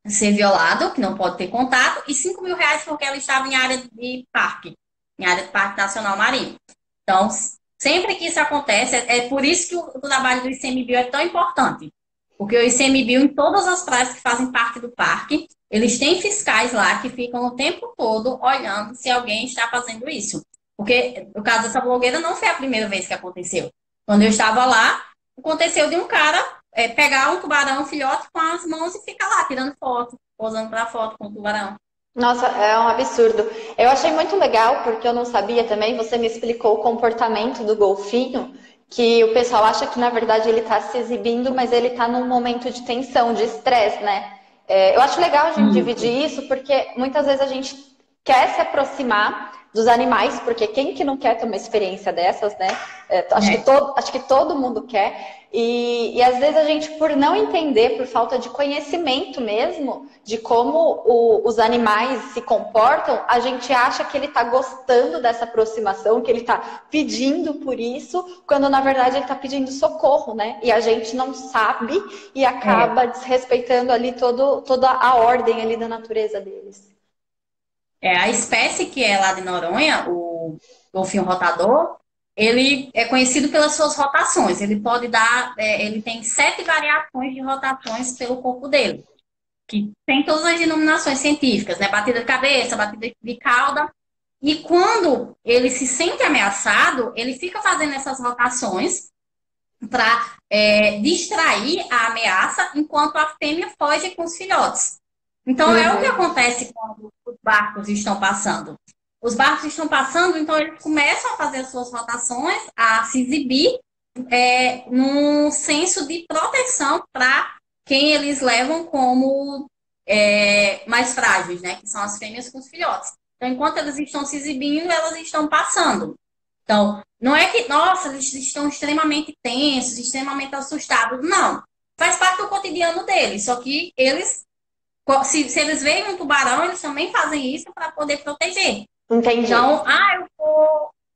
Speaker 2: ser violado, que não pode ter contato, e 5 mil reais porque ela estava em área de parque, em área de Parque Nacional Marinho. Então, sempre que isso acontece, é por isso que o trabalho do ICMBio é tão importante. Porque o ICMBio, em todas as praias que fazem parte do parque, eles têm fiscais lá que ficam o tempo todo olhando se alguém está fazendo isso. Porque o caso dessa blogueira não foi a primeira vez que aconteceu. Quando eu estava lá, aconteceu de um cara pegar um tubarão filhote com as mãos e ficar lá tirando foto, posando para foto com o tubarão.
Speaker 1: Nossa, é um absurdo. Eu achei muito legal, porque eu não sabia também, você me explicou o comportamento do golfinho, que o pessoal acha que, na verdade, ele está se exibindo, mas ele está num momento de tensão, de estresse, né? Eu acho legal a gente
Speaker 2: Isso.
Speaker 1: dividir isso, porque muitas vezes a gente quer se aproximar dos animais, porque quem que não quer ter uma experiência dessas, né? Acho que todo mundo quer. E às vezes a gente, por não entender, por falta de conhecimento mesmo, de como os animais se comportam, a gente acha que ele está gostando dessa aproximação, que ele está pedindo por isso, quando na verdade ele está pedindo socorro, né? E a gente não sabe e acaba desrespeitando ali toda a ordem ali da natureza deles.
Speaker 2: A espécie que é lá de Noronha, o golfinho rotador, ele é conhecido pelas suas rotações. Ele pode dar, ele tem 7 variações de rotações pelo corpo dele, que tem todas as denominações científicas, né? Batida de cabeça, batida de cauda. E quando ele se sente ameaçado, ele fica fazendo essas rotações para distrair a ameaça, enquanto a fêmea foge com os filhotes. Então, é o que acontece quando os barcos estão passando. Os barcos estão passando, então eles começam a fazer as suas rotações, a se exibir num senso de proteção para quem eles levam como mais frágeis, né? Que são as fêmeas com os filhotes. Então, enquanto eles estão se exibindo, elas estão passando. Então, não é que, nossa, eles estão extremamente tensos, extremamente assustados. Não. Faz parte do cotidiano deles. Só que eles, se eles veem um tubarão, eles também fazem isso para poder proteger.
Speaker 1: Entendi.
Speaker 2: Então,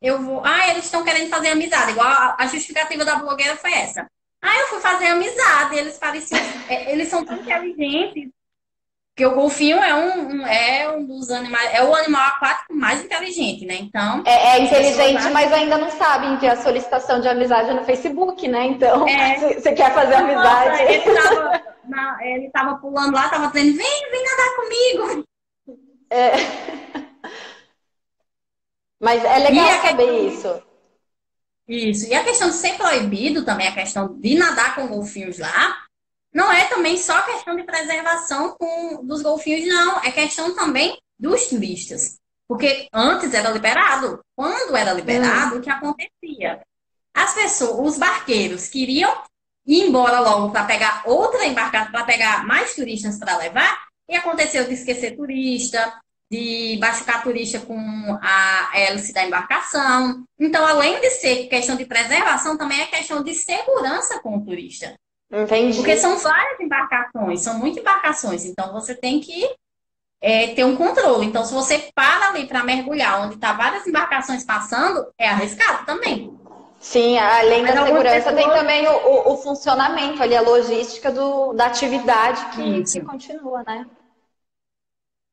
Speaker 2: eles estão querendo fazer amizade. Igual a justificativa da blogueira foi essa. Eu fui fazer amizade. Eles pareciam, eles são tão inteligentes. Porque o golfinho é um dos animais, é o animal aquático mais inteligente, né? Então.
Speaker 1: É inteligente, mas ainda não sabe enviar solicitação de amizade no Facebook, né? Então, você quer fazer amizade.
Speaker 2: Ele tava pulando lá, tava dizendo, vem nadar comigo.
Speaker 1: Mas é legal saber isso.
Speaker 2: Isso. E a questão de ser proibido também, a questão de nadar com golfinhos lá, não é também só questão de preservação dos golfinhos, não. É questão também dos turistas. Porque antes era liberado. Quando era liberado, o que acontecia? As pessoas, os barqueiros queriam ir embora logo para pegar outra embarcação, para pegar mais turistas para levar, e aconteceu de esquecer turista, de machucar turista com a hélice da embarcação. Então, além de ser questão de preservação, também é questão de segurança com o turista.
Speaker 1: Entendi.
Speaker 2: Porque são várias embarcações, são muitas embarcações, então você tem que ter um controle. Então, se você para ali para mergulhar, onde tá várias embarcações passando, é arriscado também.
Speaker 1: Sim, além da segurança, tem também o funcionamento ali, a logística da atividade que continua, né?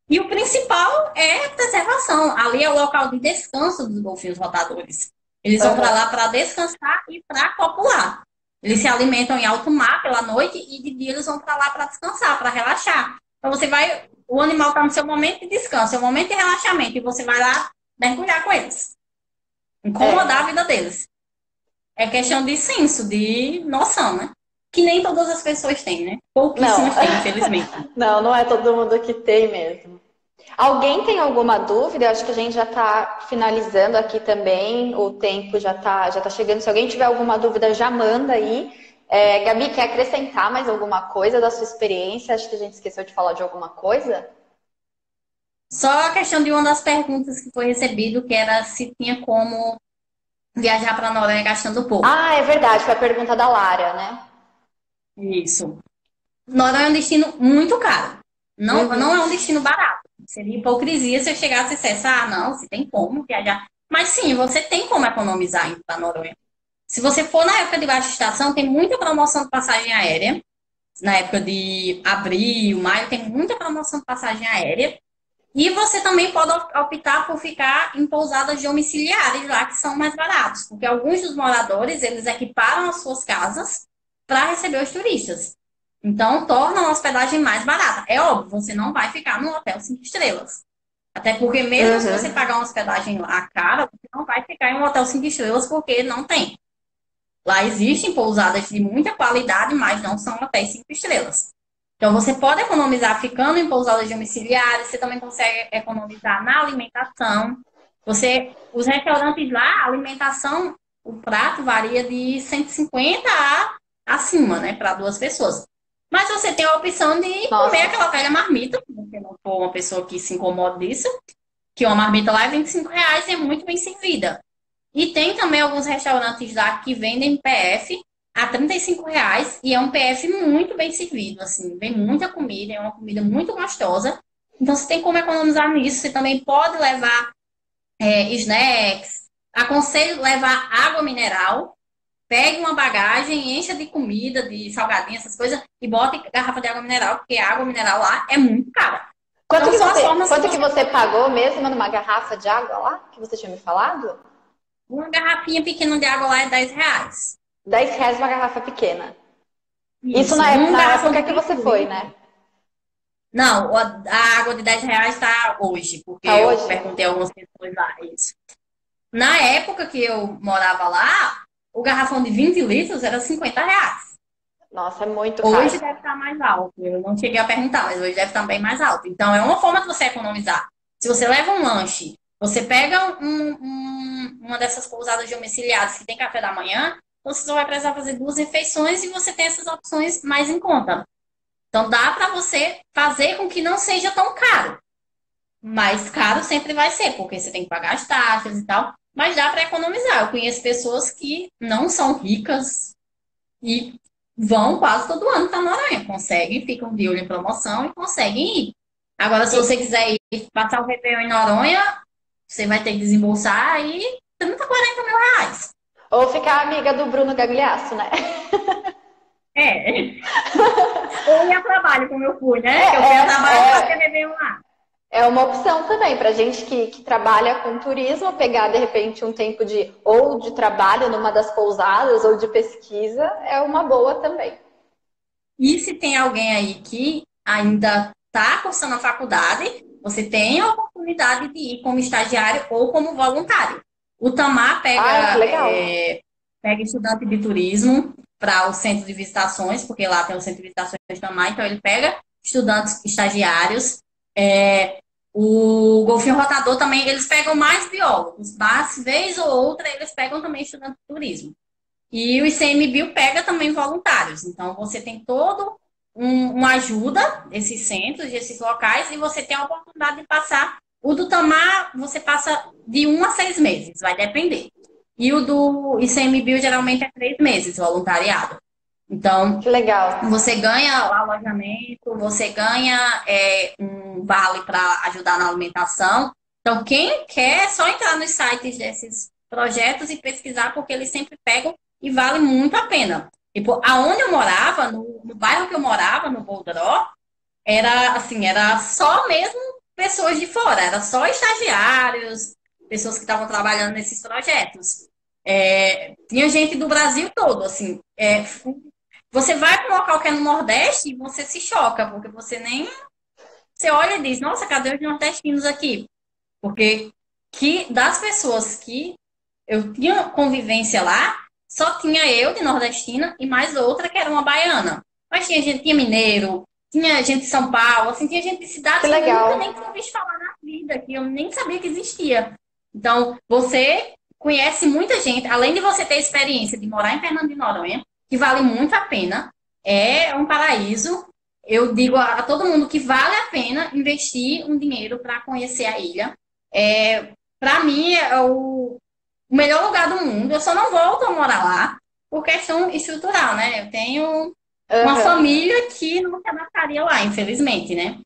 Speaker 2: E o principal é a preservação. Ali é o local de descanso dos golfinhos rotadores. Eles vão para lá para descansar e para copular. Eles se alimentam em alto mar pela noite e de dia eles vão para lá para descansar, para relaxar. Então o animal está no seu momento de descanso, seu momento de relaxamento, e você vai lá mergulhar com eles. Incomodar a vida deles. É questão de senso, de noção, né? Que nem todas as pessoas têm, né? Pouquíssimas têm, infelizmente.
Speaker 1: Não é todo mundo que tem mesmo. Alguém tem alguma dúvida? Eu acho que a gente já está finalizando aqui também, o tempo já tá chegando. Se alguém tiver alguma dúvida, já manda aí. Gabi, quer acrescentar mais alguma coisa da sua experiência? Acho que a gente esqueceu de falar de alguma coisa.
Speaker 2: Só a questão de uma das perguntas que foi recebido, que era se tinha como viajar para Noronha gastando pouco.
Speaker 1: Ah, é verdade, foi a pergunta da Lara, né?
Speaker 2: Isso. Noronha é um destino muito caro. Não, não
Speaker 1: Uhum.
Speaker 2: é um destino barato. Seria hipocrisia se eu chegasse e dissesse, ah, não, se tem como viajar. Mas sim, você tem como economizar indo para Noronha. Se você for na época de baixa estação, tem muita promoção de passagem aérea. Na época de abril, maio, tem muita promoção de passagem aérea. E você também pode optar por ficar em pousadas domiciliares lá, que são mais baratos. Porque alguns dos moradores, eles equiparam as suas casas para receber os turistas. Então, torna a hospedagem mais barata. É óbvio, você não vai ficar num hotel 5 estrelas. Até porque mesmo se você
Speaker 1: Uhum.
Speaker 2: pagar uma hospedagem lá cara, você não vai ficar em um hotel 5 estrelas porque não tem. Lá existem pousadas de muita qualidade, mas não são hotéis 5 estrelas. Então, você pode economizar ficando em pousadas domiciliares, você também consegue economizar na alimentação. Os restaurantes lá, a alimentação, o prato varia de 150 acima, né, para 2 pessoas. Mas você tem a opção de comer
Speaker 1: Nossa.
Speaker 2: aquela velha marmita, se você não for uma pessoa que se incomoda disso, que uma marmita lá é R$ 25 e é muito bem servida. E tem também alguns restaurantes lá que vendem PF a R$ 35 e é um PF muito bem servido, assim, vem muita comida, é uma comida muito gostosa. Então você tem como economizar nisso. Você também pode levar snacks. Aconselho levar água mineral. Pegue uma bagagem, encha de comida, de salgadinho, essas coisas, e bote garrafa de água mineral, porque a água mineral lá é muito cara.
Speaker 1: Quanto
Speaker 2: Então
Speaker 1: que
Speaker 2: são as
Speaker 1: você,
Speaker 2: formas que
Speaker 1: quanto que
Speaker 2: você.
Speaker 1: você pagou mesmo numa garrafa de água lá, que você tinha me falado?
Speaker 2: Uma garrafinha pequena de água lá é R$ 10.
Speaker 1: R$ 10 uma garrafa pequena. Isso
Speaker 2: Isso,
Speaker 1: na,
Speaker 2: um
Speaker 1: na
Speaker 2: garrafão
Speaker 1: época
Speaker 2: de
Speaker 1: que você
Speaker 2: 30
Speaker 1: foi,
Speaker 2: litros.
Speaker 1: né?
Speaker 2: Não, a água de R$ 10 está hoje, porque
Speaker 1: Tá
Speaker 2: eu
Speaker 1: hoje?
Speaker 2: perguntei a algumas pessoas lá isso. Na época que eu morava lá, o garrafão de 20 litros era R$ 50.
Speaker 1: Nossa, é muito
Speaker 2: Hoje
Speaker 1: caro.
Speaker 2: deve estar mais alto. Eu não cheguei a perguntar, mas hoje deve estar bem mais alto. Então, é uma forma de você economizar. Se você leva um lanche, você pega uma dessas pousadas domiciliares que tem café da manhã, você só vai precisar fazer 2 refeições e você tem essas opções mais em conta. Então, dá para você fazer com que não seja tão caro. Mais caro sempre vai ser, porque você tem que pagar as taxas e tal. Mas dá para economizar. Eu conheço pessoas que não são ricas e vão quase todo ano para Noronha. Conseguem, ficam de olho em promoção e conseguem ir. Agora, se você
Speaker 1: E-
Speaker 2: quiser ir passar o Réveillon em Noronha, você vai ter que desembolsar aí 30, R$ 40 mil.
Speaker 1: Ou ficar amiga do Bruno Gagliasso, né?
Speaker 2: É. Ou ir a trabalho, como eu fui,
Speaker 1: É,
Speaker 2: né? Que eu fui a trabalho para ter
Speaker 1: é,
Speaker 2: Réveillon lá.
Speaker 1: é uma opção também para gente que trabalha com turismo, pegar de repente um tempo ou de trabalho numa das pousadas ou de pesquisa, é uma boa também.
Speaker 2: E se tem alguém aí que ainda está cursando a faculdade, você tem a oportunidade de ir como estagiário ou como voluntário. O Tamar
Speaker 1: Ai, que legal.
Speaker 2: pega estudante de turismo para o centro de visitações, porque lá tem o centro de visitações Tamar, então ele pega estudantes estagiários. O Golfinho Rotador também, eles pegam mais biólogos, mas vez ou outra eles pegam também estudantes de turismo. E o ICMBio pega também voluntários. Então, você tem todo uma ajuda desses centros, desses locais, e você tem a oportunidade de passar. O do Tamar, você passa de 1 a 6 meses, vai depender. E o do ICMBio, geralmente, é 3 meses, voluntariado. Então,
Speaker 1: Que legal.
Speaker 2: você ganha alojamento, você ganha um vale para ajudar na alimentação. Então, quem quer, é só entrar nos sites desses projetos e pesquisar, porque eles sempre pegam e vale muito a pena. Tipo, aonde eu morava, no bairro que eu morava, no Boldró, era assim, era só mesmo pessoas de fora, era só estagiários, pessoas que estavam trabalhando nesses projetos. Tinha gente do Brasil todo, assim. Você vai para um local que é no Nordeste e você se choca, porque você nem. Você olha e diz, nossa, cadê os nordestinos aqui? Porque das pessoas que eu tinha convivência lá, só tinha eu de nordestina e mais outra que era uma baiana. Mas tinha gente, tinha mineiro, tinha gente de São Paulo, assim, tinha gente de cidades
Speaker 1: Que
Speaker 2: que eu nunca
Speaker 1: legal.
Speaker 2: nem tinha ouvido falar na vida, que eu nem sabia que existia. Então, você conhece muita gente, além de você ter experiência de morar em Fernando de Noronha, que vale muito a pena, é um paraíso. Eu digo a todo mundo que vale a pena investir um dinheiro para conhecer a ilha. Para mim, é o melhor lugar do mundo. Eu só não volto a morar lá por questão estrutural, né? Eu tenho uma
Speaker 1: Aham.
Speaker 2: família que não se adaptaria lá, infelizmente, né?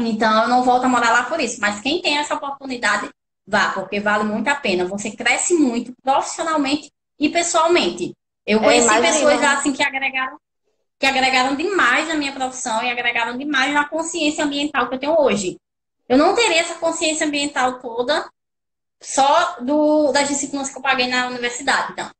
Speaker 2: Então, eu não volto a morar lá por isso. Mas quem tem essa oportunidade, vá, porque vale muito a pena. Você cresce muito profissionalmente e pessoalmente. Eu conheci pessoas
Speaker 1: Imagina.
Speaker 2: lá, assim, que agregaram demais na minha profissão e agregaram demais na consciência ambiental que eu tenho hoje. Eu não teria essa consciência ambiental toda só das disciplinas que eu paguei na universidade. Então,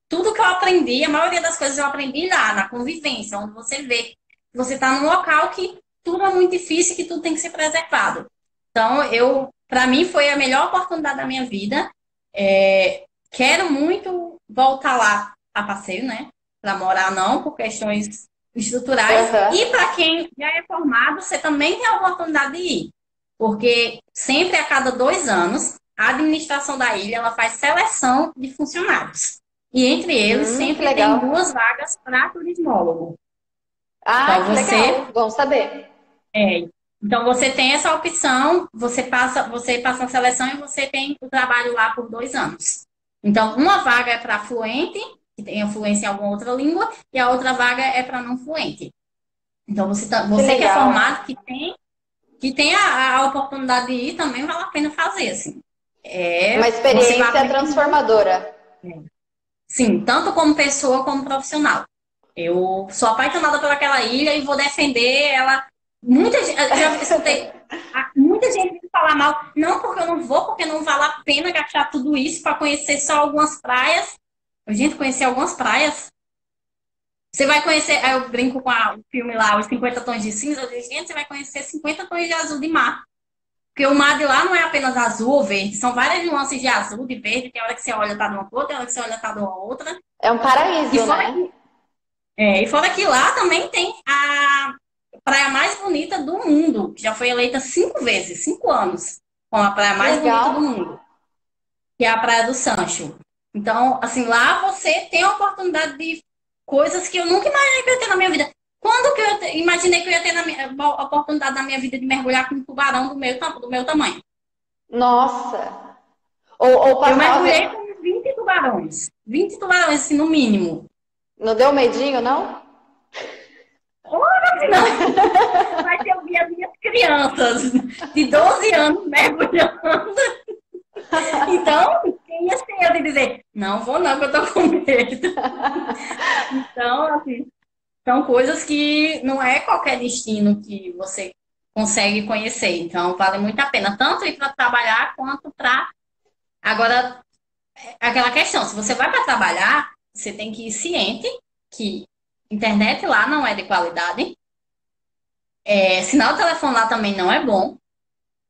Speaker 2: tudo que eu aprendi, a maioria das coisas eu aprendi lá, na convivência, onde você vê que você está num local que tudo é muito difícil e que tudo tem que ser preservado. Então, para mim, foi a melhor oportunidade da minha vida. Quero muito voltar lá a passeio, né? Para morar, não, por questões estruturais.
Speaker 1: Aham.
Speaker 2: E para quem já é formado, você também tem a oportunidade de ir. Porque sempre a cada 2 anos, a administração da ilha ela faz seleção de funcionários. E entre eles
Speaker 1: Que
Speaker 2: sempre tem
Speaker 1: legal.
Speaker 2: 2 vagas para turismólogo.
Speaker 1: Ah,
Speaker 2: Então
Speaker 1: que
Speaker 2: você
Speaker 1: legal. Bom saber.
Speaker 2: é, então você tem essa opção, você passa na seleção e você tem o trabalho lá por 2 anos. Então, uma vaga é para fluente, que tem fluência em alguma outra língua, e a outra vaga é para não fluente. Então,
Speaker 1: Que
Speaker 2: você que é
Speaker 1: legal.
Speaker 2: formado, que tem a oportunidade de ir, também vale a pena fazer, assim.
Speaker 1: Uma
Speaker 2: Você vai
Speaker 1: experiência
Speaker 2: aprender muito.
Speaker 1: transformadora.
Speaker 2: Sim, tanto como pessoa como profissional. Eu sou apaixonada por aquela ilha e vou defender ela. Muita gente, eu já escutei muita gente me falar mal. Não, porque eu não vou, porque não vale a pena gastar tudo isso para conhecer só algumas praias. Gente, conhecer algumas praias. Você vai conhecer, aí eu brinco com o filme lá, Os 50 Tons de Cinza. Eu digo, gente, você vai conhecer 50 tons de azul de mar. Porque o mar de lá não é apenas azul ou verde, são várias nuances de azul, de verde. Tem hora que você olha tá de uma cor, tem hora que você olha tá de uma outra.
Speaker 1: É um
Speaker 2: E
Speaker 1: paraíso,
Speaker 2: fora
Speaker 1: né?
Speaker 2: e fora que lá também tem a praia mais bonita do mundo, que já foi eleita 5 vezes, 5 anos, como a praia
Speaker 1: Que
Speaker 2: mais bonita do
Speaker 1: legal.
Speaker 2: mundo, que é a Praia do Sancho. Então, assim, lá você tem a oportunidade de coisas que eu nunca imaginei que eu ia ter na minha vida. Quando que imaginei que eu ia ter a oportunidade na minha vida de mergulhar com um tubarão do meu tamanho?
Speaker 1: Nossa. Ou
Speaker 2: Eu
Speaker 1: passar a
Speaker 2: mergulhei
Speaker 1: ver.
Speaker 2: com 20 tubarões. 20 tubarões, assim, no mínimo.
Speaker 1: Não deu medinho, não?
Speaker 2: Ora, não! Mas eu vi as minhas crianças de 12 anos mergulhando. Então, quem ia ser eu de dizer, não vou não, que eu tô com medo. Então, assim, são coisas que não é qualquer destino que você consegue conhecer. Então, vale muito a pena, tanto ir para trabalhar quanto para. Agora, aquela questão, se você vai para trabalhar, você tem que ir ciente que internet lá não é de qualidade, sinal de telefone lá também não é bom.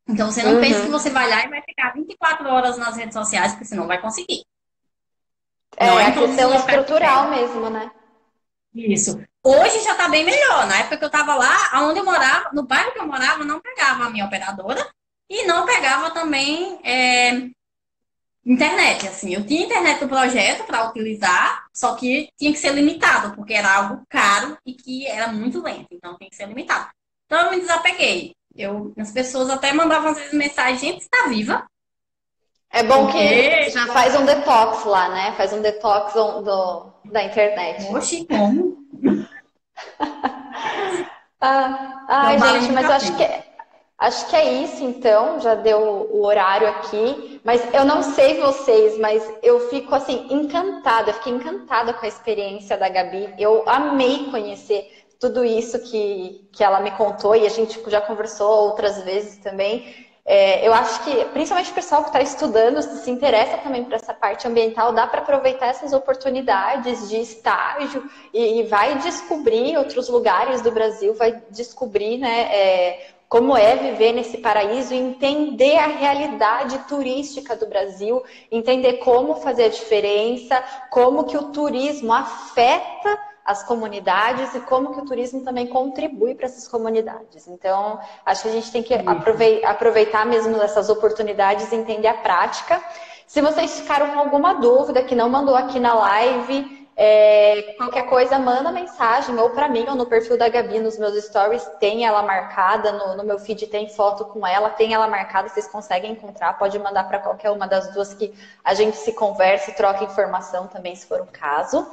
Speaker 2: Então, você não pense que
Speaker 1: Uhum.
Speaker 2: você vai lá e vai ficar 24 horas nas redes sociais, porque você não vai conseguir. Não
Speaker 1: É
Speaker 2: é
Speaker 1: a
Speaker 2: em todos os
Speaker 1: questão
Speaker 2: locais que
Speaker 1: estrutural
Speaker 2: tem.
Speaker 1: mesmo, né?
Speaker 2: Isso. Hoje já está bem melhor. Na época que eu estava lá, onde eu morava, no bairro que eu morava, não pegava a minha operadora e não pegava também internet. Assim, eu tinha internet do projeto para utilizar, só que tinha que ser limitado, porque era algo caro e que era muito lento. Então, tinha que ser limitado. Então, eu me desapeguei. As pessoas até mandavam às vezes mensagem, gente, está viva?
Speaker 1: É bom que
Speaker 2: Porque,
Speaker 1: já faz um detox lá, né? Faz um detox da internet.
Speaker 2: oxe, como?
Speaker 1: Ah,
Speaker 2: Então,
Speaker 1: ai,
Speaker 2: vale
Speaker 1: gente,
Speaker 2: muito
Speaker 1: mas
Speaker 2: a pena.
Speaker 1: acho que é isso então. Já deu o horário aqui. Mas eu não sei vocês, mas eu fico assim encantada. Eu fiquei encantada com a experiência da Gabi. Eu amei conhecer tudo isso que ela me contou e a gente já conversou outras vezes também. Eu acho que, principalmente o pessoal que está estudando, se interessa também por essa parte ambiental, dá para aproveitar essas oportunidades de estágio e vai descobrir outros lugares do Brasil, vai descobrir, né, como é viver nesse paraíso, entender a realidade turística do Brasil, entender como fazer a diferença, como que o turismo afeta as comunidades e como que o turismo também contribui para essas comunidades. Então, acho que a gente tem que aproveitar mesmo essas oportunidades e entender a prática. Se vocês ficaram com alguma dúvida que não mandou aqui na live, qualquer coisa, manda mensagem ou para mim ou no perfil da Gabi nos meus stories, tem ela marcada, no meu feed tem foto com ela, tem ela marcada, vocês conseguem encontrar, pode mandar para qualquer uma das duas que a gente se conversa e troca informação também, se for o caso.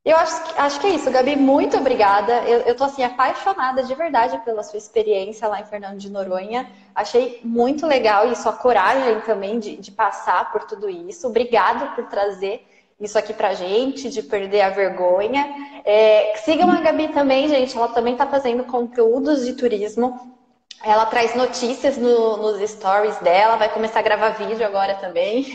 Speaker 1: Eu acho que é isso, Gabi, muito obrigada. Eu tô assim apaixonada de verdade pela sua experiência lá em Fernando de Noronha. Achei muito legal e sua coragem também de passar por tudo isso. Obrigada por trazer isso aqui pra gente, de perder a vergonha. Sigam a Gabi também, gente. Ela também tá fazendo conteúdos de turismo. Ela traz notícias nos stories dela, vai começar a gravar vídeo agora também.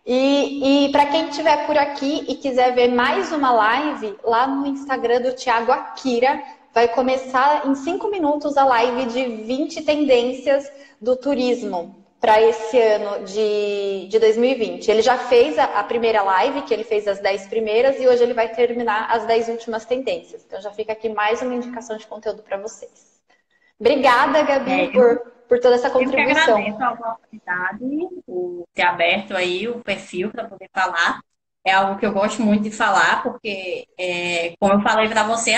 Speaker 1: E para quem estiver por aqui e quiser ver mais uma live, lá no Instagram do Thiago Akira, vai começar em 5 minutos a live de 20 tendências do turismo para esse ano de 2020. Ele já fez a primeira live, que ele fez as 10 primeiras, e hoje ele vai terminar as 10 últimas tendências. Então já fica aqui mais uma indicação de conteúdo para vocês. Obrigada, Gabi, por toda essa contribuição.
Speaker 2: Eu que agradeço a oportunidade, por ter aberto aí o perfil para poder falar. É algo que eu gosto muito de falar, porque, como eu falei para você,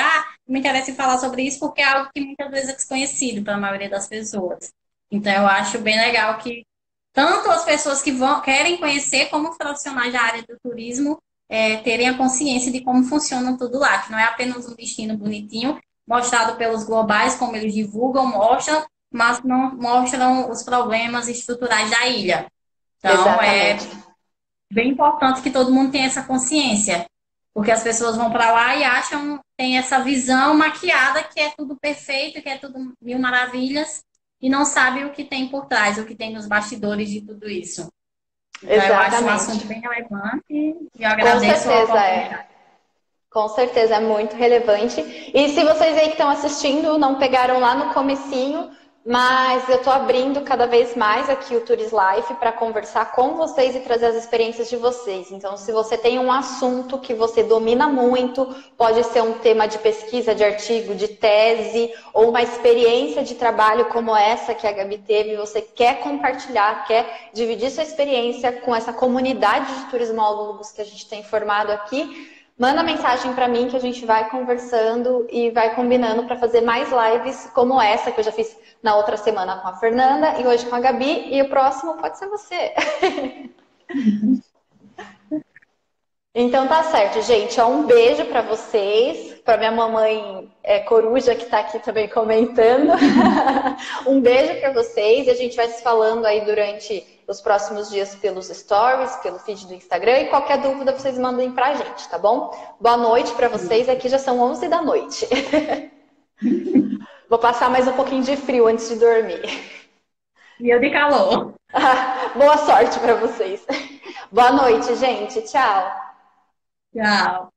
Speaker 2: me interessa em falar sobre isso porque é algo que muitas vezes é desconhecido para a maioria das pessoas. Então, eu acho bem legal que tanto as pessoas que querem conhecer, como os profissionais da área do turismo, terem a consciência de como funciona tudo lá, que não é apenas um destino bonitinho, mostrado pelos globais, como eles divulgam, mostram, mas não mostram os problemas estruturais da ilha. Então,
Speaker 1: Exatamente.
Speaker 2: é bem importante que todo mundo tenha essa consciência, porque as pessoas vão para lá e acham, tem essa visão maquiada que é tudo perfeito, que é tudo mil maravilhas, e não sabem o que tem por trás, o que tem nos bastidores de tudo isso. Então, eu acho um assunto bem relevante e eu agradeço a oportunidade.
Speaker 1: Com certeza, é muito relevante. E se vocês aí que estão assistindo não pegaram lá no comecinho, mas eu estou abrindo cada vez mais aqui o Tours Life para conversar com vocês e trazer as experiências de vocês. Então, se você tem um assunto que você domina muito, pode ser um tema de pesquisa, de artigo, de tese, ou uma experiência de trabalho como essa que a Gabi teve, você quer compartilhar, quer dividir sua experiência com essa comunidade de turismólogos que a gente tem formado aqui, manda mensagem para mim que a gente vai conversando e vai combinando para fazer mais lives como essa que eu já fiz na outra semana com a Fernanda e hoje com a Gabi, e o próximo pode ser você. Então tá certo, gente. Um beijo para vocês, para minha mamãe coruja que está aqui também comentando. Um beijo para vocês e a gente vai se falando aí durante os próximos dias pelos stories, pelo feed do Instagram, e qualquer dúvida vocês mandem pra gente, tá bom? Boa noite para vocês, aqui já são 11 da noite. Vou passar mais um pouquinho de frio antes de dormir.
Speaker 2: E eu de calor.
Speaker 1: Boa sorte para vocês. Boa noite, gente. Tchau.
Speaker 2: Tchau.